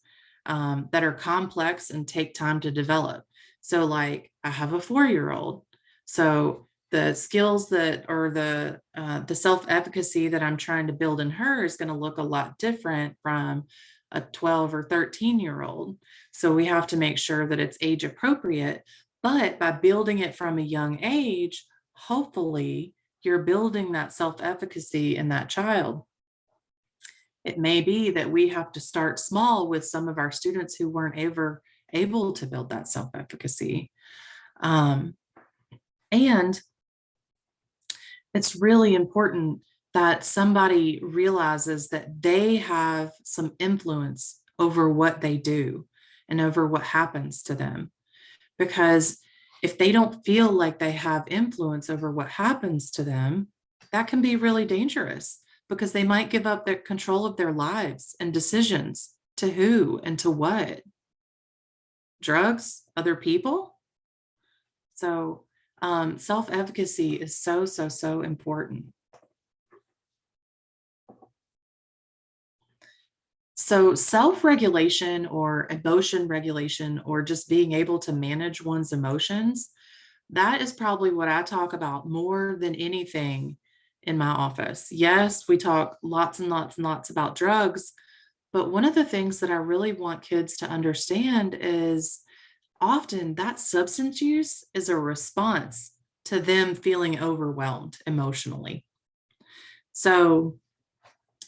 that are complex and take time to develop. So like I have a 4-year-old. So the skills that, or the self-efficacy that I'm trying to build in her is going to look a lot different from a 12 or 13-year-old. So we have to make sure that it's age appropriate, but by building it from a young age, hopefully you're building that self-efficacy in that child. It may be that we have to start small with some of our students who weren't ever able to build that self-efficacy. And it's really important that somebody realizes that they have some influence over what they do and over what happens to them. Because if they don't feel like they have influence over what happens to them, that can be really dangerous, because they might give up their control of their lives and decisions to who and to what? Drugs, other people? So self-efficacy is so, so, so important. So self-regulation or emotion regulation, or just being able to manage one's emotions, that is probably what I talk about more than anything in my office. Yes, we talk lots and lots and lots about drugs, but one of the things that I really want kids to understand is often that substance use is a response to them feeling overwhelmed emotionally. So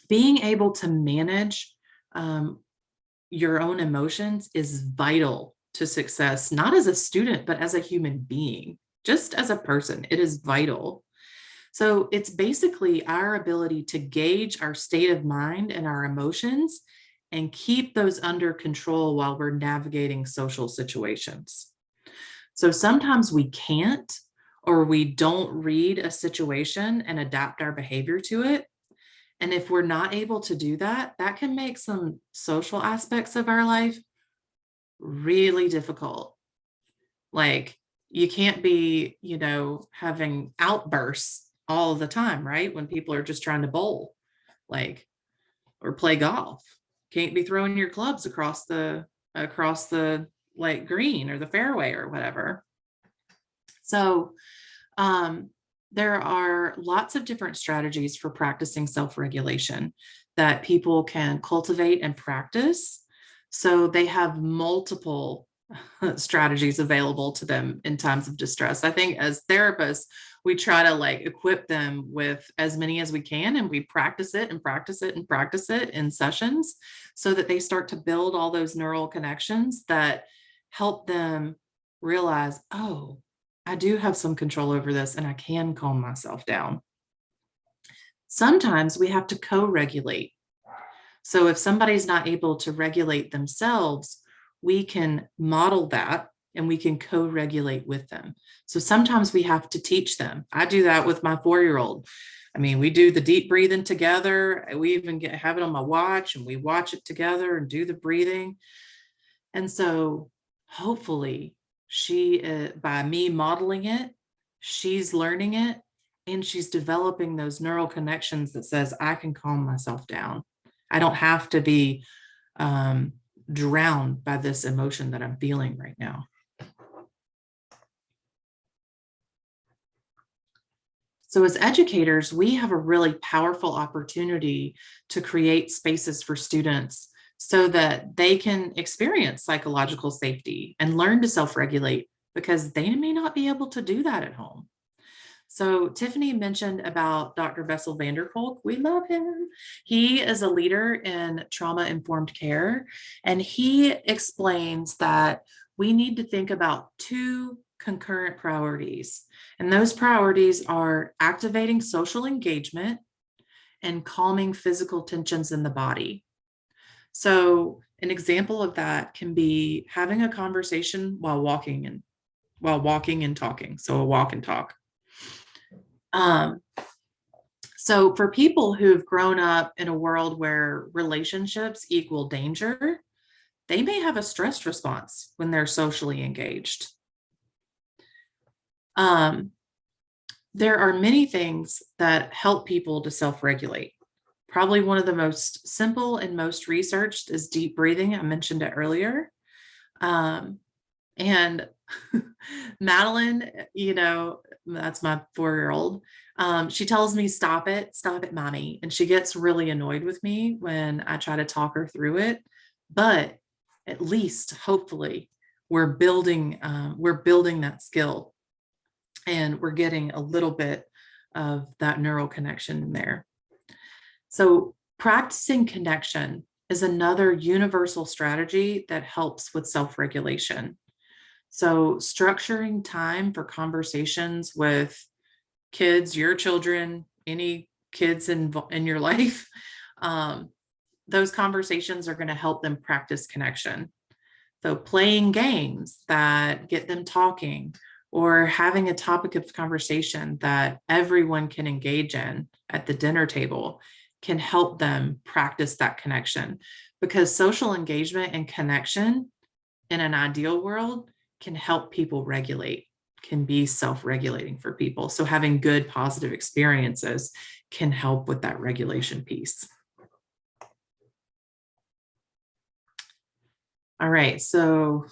being able to manage your own emotions is vital to success, not as a student, but as a human being, just as a person. It is vital. So it's basically our ability to gauge our state of mind and our emotions and keep those under control while we're navigating social situations. So sometimes we can't, or we don't read a situation and adapt our behavior to it. And if we're not able to do that, that can make some social aspects of our life really difficult. Like, you can't be, having outbursts all the time, right? When people are just trying to bowl, like, or play golf. Can't be throwing your clubs across the like green or the fairway or whatever. So there are lots of different strategies for practicing self-regulation that people can cultivate and practice. So they have multiple strategies available to them in times of distress. I think as therapists, we try to equip them with as many as we can, and we practice it and practice it and practice it in sessions so that they start to build all those neural connections that help them realize, oh, I do have some control over this and I can calm myself down. Sometimes we have to co-regulate. So if somebody's not able to regulate themselves, we can model that and we can co-regulate with them. So sometimes we have to teach them. I do that with my 4-year-old. I mean, we do the deep breathing together. We even have it on my watch and we watch it together and do the breathing. And so hopefully by me modeling it, she's learning it and she's developing those neural connections that says, I can calm myself down. I don't have to be drowned by this emotion that I'm feeling right now. So as educators, we have a really powerful opportunity to create spaces for students so that they can experience psychological safety and learn to self-regulate, because they may not be able to do that at home. So Tiffany mentioned about Dr. Bessel van der Kolk. We love him. He is a leader in trauma-informed care, and he explains that we need to think about 2 concurrent priorities. And those priorities are activating social engagement and calming physical tensions in the body. So an example of that can be having a conversation while walking and talking. So a walk and talk. So for people who've grown up in a world where relationships equal danger, they may have a stress response when they're socially engaged. There are many things that help people to self-regulate. Probably one of the most simple and most researched is deep breathing. I mentioned it earlier. And Madeline, that's my 4-year-old. She tells me, stop it, mommy. And she gets really annoyed with me when I try to talk her through it. But at least, hopefully, we're building that skill. And we're getting a little bit of that neural connection in there. So practicing connection is another universal strategy that helps with self-regulation. So structuring time for conversations with kids, your children, any kids in your life, those conversations are going to help them practice connection. So playing games that get them talking, or having a topic of conversation that everyone can engage in at the dinner table, can help them practice that connection, because social engagement and connection in an ideal world can help people regulate, can be self-regulating for people. So having good positive experiences can help with that regulation piece. All right, so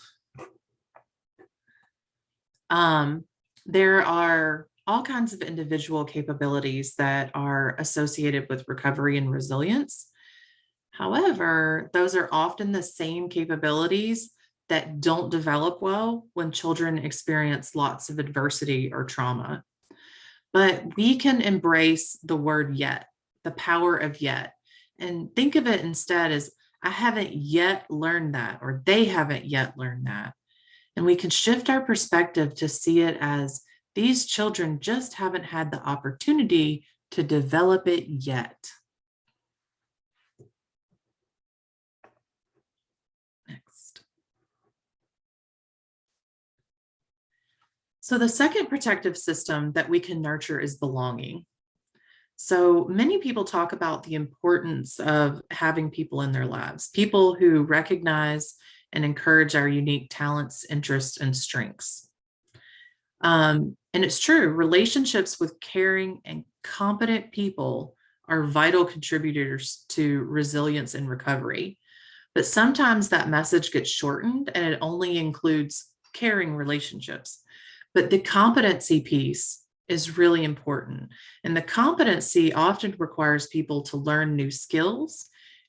there are all kinds of individual capabilities that are associated with recovery and resilience. However, those are often the same capabilities that don't develop well when children experience lots of adversity or trauma. But we can embrace the word yet, the power of yet, and think of it instead as, I haven't yet learned that, or they haven't yet learned that. And we can shift our perspective to see it as, these children just haven't had the opportunity to develop it yet. Next. So the second protective system that we can nurture is belonging. So many people talk about the importance of having people in their lives, people who recognize and encourage our unique talents, interests, and strengths. And it's true, relationships with caring and competent people are vital contributors to resilience and recovery. But sometimes that message gets shortened and it only includes caring relationships. But the competency piece is really important. And the competency often requires people to learn new skills,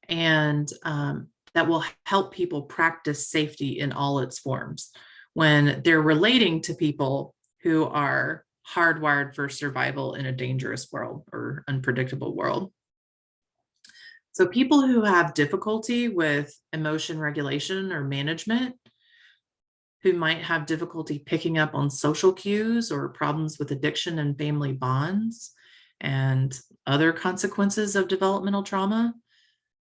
and that will help people practice safety in all its forms when they're relating to people who are hardwired for survival in a dangerous world or unpredictable world. So people who have difficulty with emotion regulation or management, who might have difficulty picking up on social cues or problems with addiction and family bonds and other consequences of developmental trauma,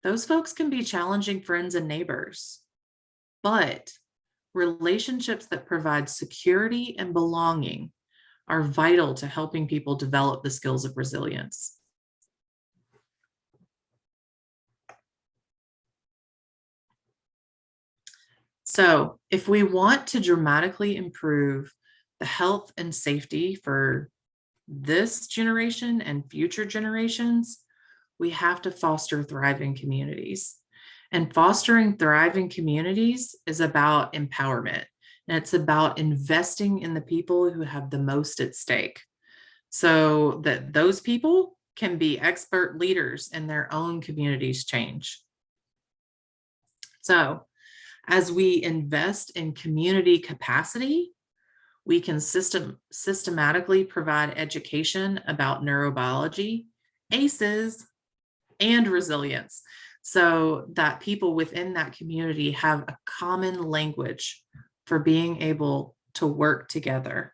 those folks can be challenging friends and neighbors. But relationships that provide security and belonging are vital to helping people develop the skills of resilience. So if we want to dramatically improve the health and safety for this generation and future generations, we have to foster thriving communities. And fostering thriving communities is about empowerment. And it's about investing in the people who have the most at stake, so that those people can be expert leaders in their own community's change. So as we invest in community capacity, we can systematically provide education about neurobiology, ACEs, and resilience, so that people within that community have a common language for being able to work together.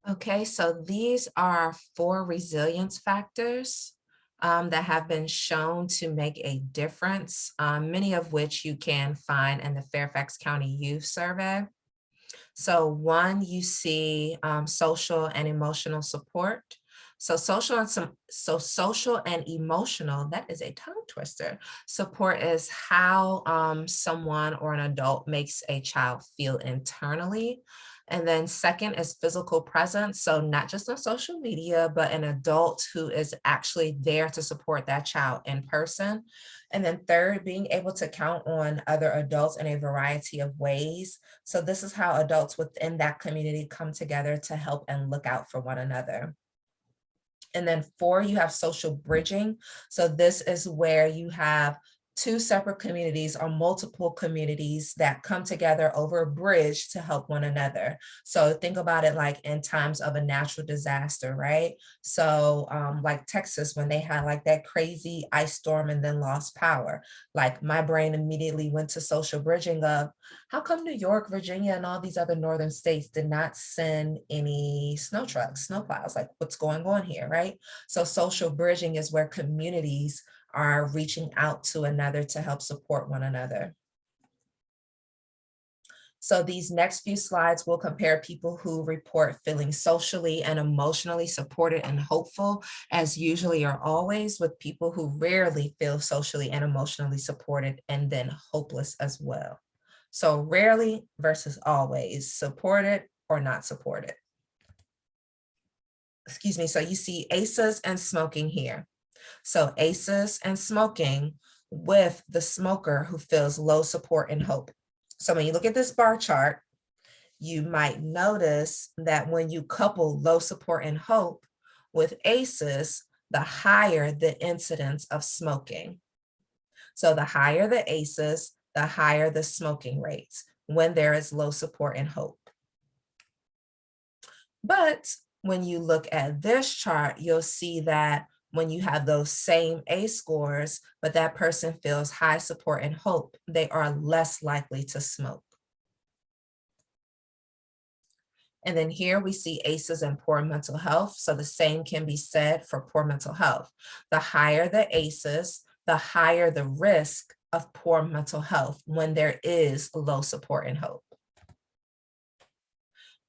Okay, so these are 4 resilience factors that have been shown to make a difference, many of which you can find in the Fairfax County Youth Survey. So 1, you see social and emotional support. So social and emotional, that is a tongue twister. Support is how someone or an adult makes a child feel internally. And then second is physical presence. So not just on social media, but an adult who is actually there to support that child in person. And then third, being able to count on other adults in a variety of ways. So this is how adults within that community come together to help and look out for one another. And then 4, you have social bridging. So this is where you have two separate communities or multiple communities that come together over a bridge to help one another. So think about it like in times of a natural disaster, right? So like Texas, when they had like that crazy ice storm and then lost power, like my brain immediately went to social bridging of how come New York, Virginia, and all these other northern states did not send any snow trucks, snow plows, like what's going on here, right? So social bridging is where communities are reaching out to another to help support one another. So these next few slides will compare people who report feeling socially and emotionally supported and hopeful, as usually or always, with people who rarely feel socially and emotionally supported and then hopeless as well. So rarely versus always, supported or not supported. Excuse me, so you see ACEs and smoking here. So ACEs and smoking with the smoker who feels low support and hope. So when you look at this bar chart, you might notice that when you couple low support and hope with ACEs, the higher the incidence of smoking. So the higher the ACEs, the higher the smoking rates when there is low support and hope. But when you look at this chart, you'll see that when you have those same A scores, but that person feels high support and hope, they are less likely to smoke. And then here we see ACEs and poor mental health. So the same can be said for poor mental health. The higher the ACEs, the higher the risk of poor mental health when there is low support and hope.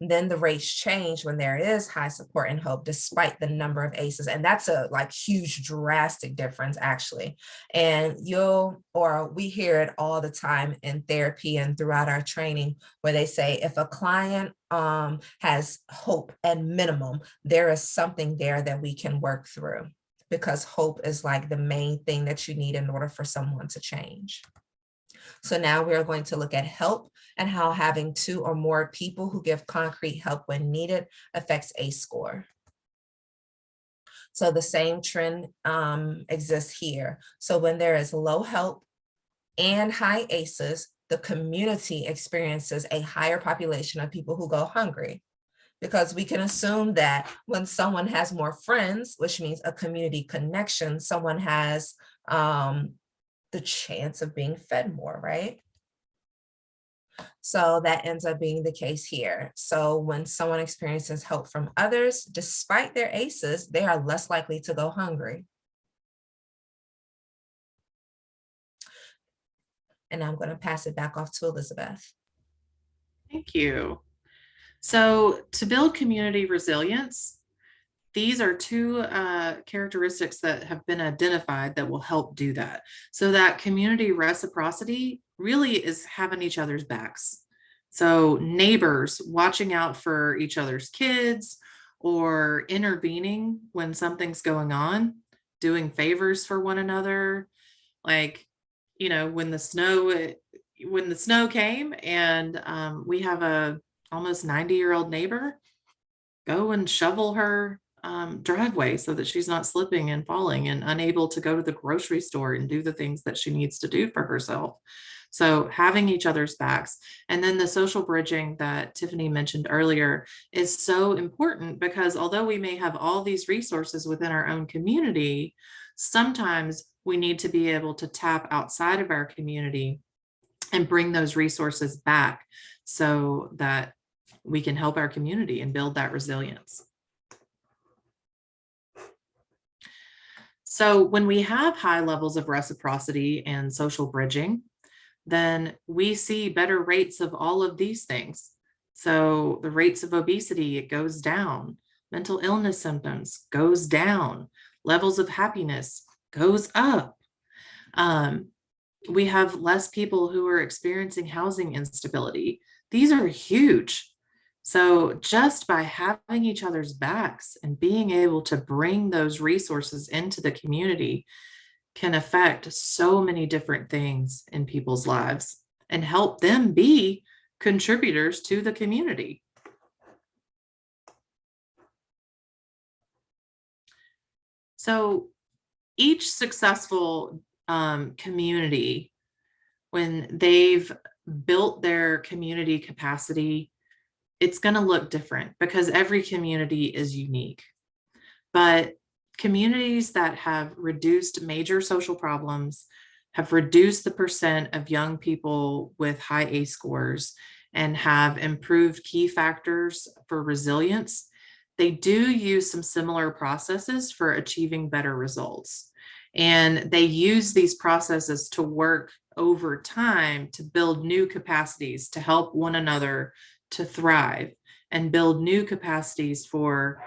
Then the rates change when there is high support and hope, despite the number of ACEs. And that's a like huge drastic difference actually. And we hear it all the time in therapy and throughout our training where they say, if a client has hope at minimum, there is something there that we can work through, because hope is like the main thing that you need in order for someone to change. So now we are going to look at help and how having two or more people who give concrete help when needed affects ACE score. So the same trend exists here. So when there is low help and high ACEs, the community experiences a higher population of people who go hungry, because we can assume that when someone has more friends, which means a community connection, someone has the chance of being fed more, right? So that ends up being the case here. So when someone experiences help from others, despite their ACEs, they are less likely to go hungry. And I'm going to pass it back off to Elizabeth. Thank you. So to build community resilience, these are two characteristics that have been identified that will help do that. So that community reciprocity really is having each other's backs. So neighbors watching out for each other's kids or intervening when something's going on, doing favors for one another. Like, when the snow came and we have a almost 90-year-old neighbor, go and shovel her driveway so that she's not slipping and falling and unable to go to the grocery store and do the things that she needs to do for herself. So having each other's backs. And then the social bridging that Tiffany mentioned earlier is so important, because although we may have all these resources within our own community, sometimes we need to be able to tap outside of our community and bring those resources back so that we can help our community and build that resilience. So when we have high levels of reciprocity and social bridging, then we see better rates of all of these things. So the rates of obesity, it goes down. Mental illness symptoms goes down. Levels of happiness goes up. We have less people who are experiencing housing instability. These are huge. So just by having each other's backs and being able to bring those resources into the community can affect so many different things in people's lives and help them be contributors to the community. So each successful community, when they've built their community capacity, it's going to look different because every community is unique. But communities that have reduced major social problems, have reduced the percent of young people with high ACE scores, and have improved key factors for resilience, they do use some similar processes for achieving better results. And they use these processes to work over time to build new capacities to help one another to thrive and build new capacities for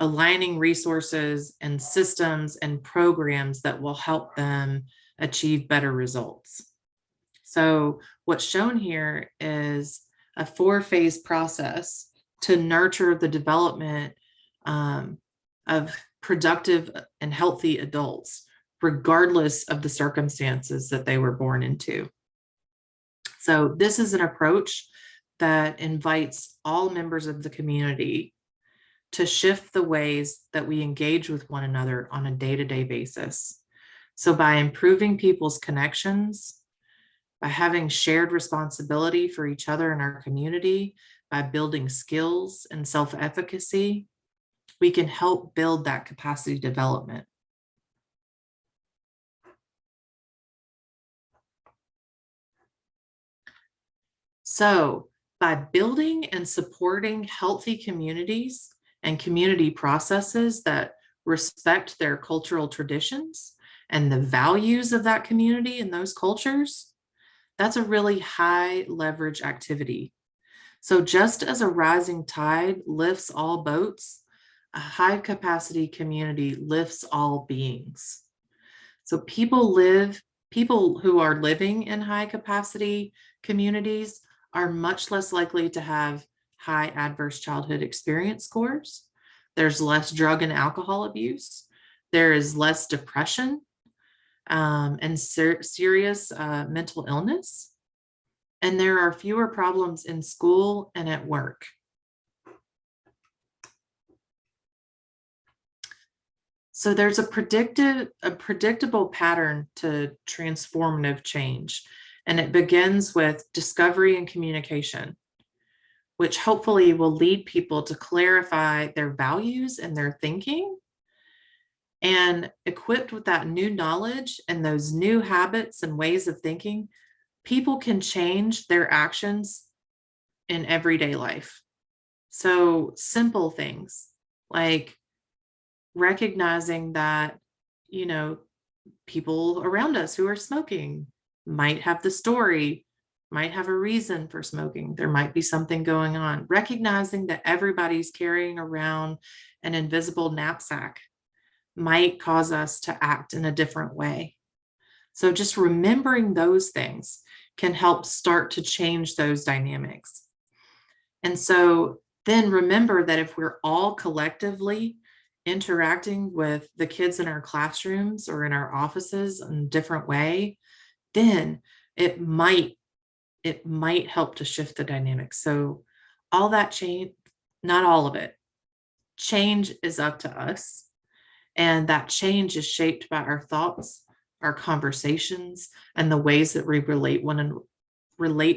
aligning resources and systems and programs that will help them achieve better results. So what's shown here is a 4-phase process to nurture the development of productive and healthy adults, regardless of the circumstances that they were born into. So this is an approach that invites all members of the community to shift the ways that we engage with one another on a day-to-day basis. So by improving people's connections, by having shared responsibility for each other in our community, by building skills and self-efficacy, we can help build that capacity development. So by building and supporting healthy communities and community processes that respect their cultural traditions and the values of that community and those cultures, that's a really high leverage activity. So just as a rising tide lifts all boats, a high capacity community lifts all beings. So people who are living in high capacity communities are much less likely to have high adverse childhood experience scores. There's less drug and alcohol abuse. There is less depression and serious mental illness. And there are fewer problems in school and at work. So there's a predictable pattern to transformative change, and it begins with discovery and communication, which hopefully will lead people to clarify their values and their thinking. And equipped with that new knowledge and those new habits and ways of thinking, people can change their actions in everyday life. So simple things like recognizing that, people around us who are smoking might have the story, might have a reason for smoking. There might be something going on. Recognizing that everybody's carrying around an invisible knapsack might cause us to act in a different way. So just remembering those things can help start to change those dynamics. And so then remember that if we're all collectively interacting with the kids in our classrooms or in our offices in a different way, then it might help to shift the dynamics. So all that change, not all of it, change is up to us. And that change is shaped by our thoughts, our conversations, and the ways that we relate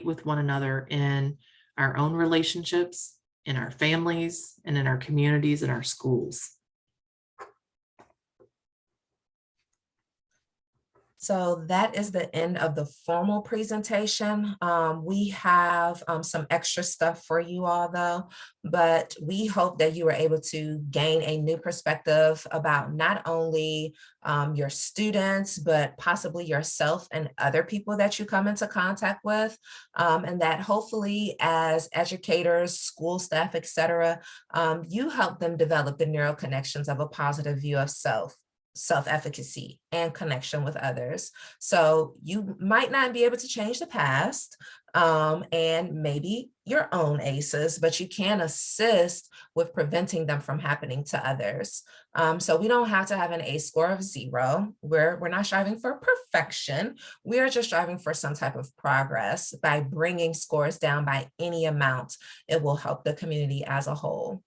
with one another in our own relationships, in our families, and in our communities and our schools. So that is the end of the formal presentation. We have some extra stuff for you all though, but we hope that you were able to gain a new perspective about not only your students, but possibly yourself and other people that you come into contact with. And that hopefully as educators, school staff, etc., you help them develop the neural connections of a positive view of self-efficacy and connection with others. So you might not be able to change the past and maybe your own ACEs, but you can assist with preventing them from happening to others. So we don't have to have an ACE score of 0. We're not striving for perfection. We are just striving for some type of progress. By bringing scores down by any amount, it will help the community as a whole.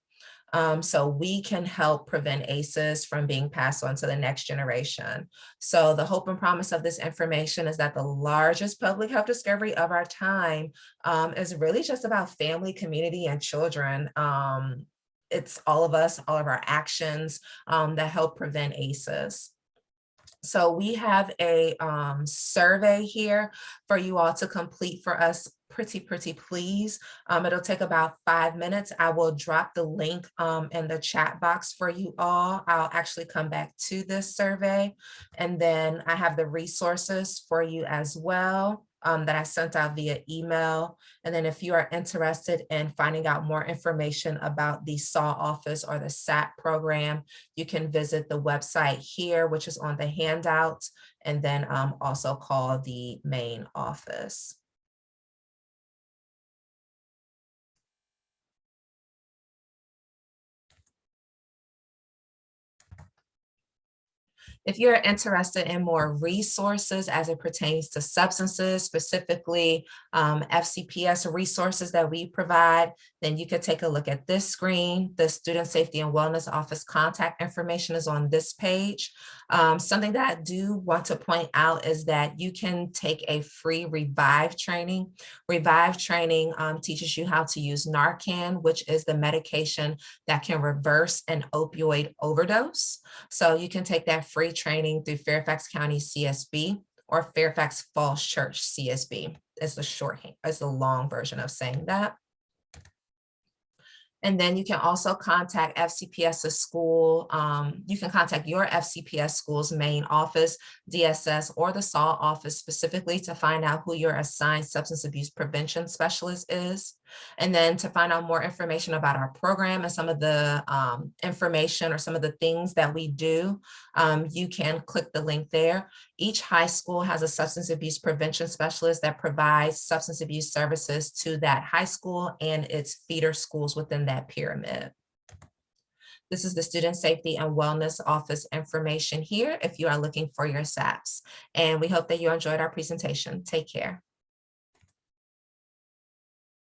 So we can help prevent ACEs from being passed on to the next generation. So the hope and promise of this information is that the largest public health discovery of our time is really just about family, community, and children. It's all of us, all of our actions that help prevent ACEs. So we have a survey here for you all to complete for us, pretty please. It'll take about 5 minutes. I will drop the link in the chat box for you all. I'll actually come back to this survey, and then I have the resources for you as well that I sent out via email. And then if you are interested in finding out more information about the SAW office or the SAT program, you can visit the website here, which is on the handout, and then also call the main office. If you're interested in more resources as it pertains to substances, specifically FCPS resources that we provide, then you could take a look at this screen. The Student Safety and Wellness Office contact information is on this page. Something that I do want to point out is that you can take a free Revive training. Revive training teaches you how to use Narcan, which is the medication that can reverse an opioid overdose. So you can take that free training through Fairfax County CSB or Fairfax Falls Church CSB. It's the shorthand, it's the long version of saying that. And then you can also contact FCPS's school. You can contact your FCPS school's main office, DSS, or the SAW office specifically to find out who your assigned substance abuse prevention specialist is. And then to find out more information about our program and some of the information or some of the things that we do, you can click the link there. Each high school has a substance abuse prevention specialist that provides substance abuse services to that high school and its feeder schools within that pyramid. This is the Student Safety and Wellness Office information here if you are looking for your SAPs. And we hope that you enjoyed our presentation. Take care.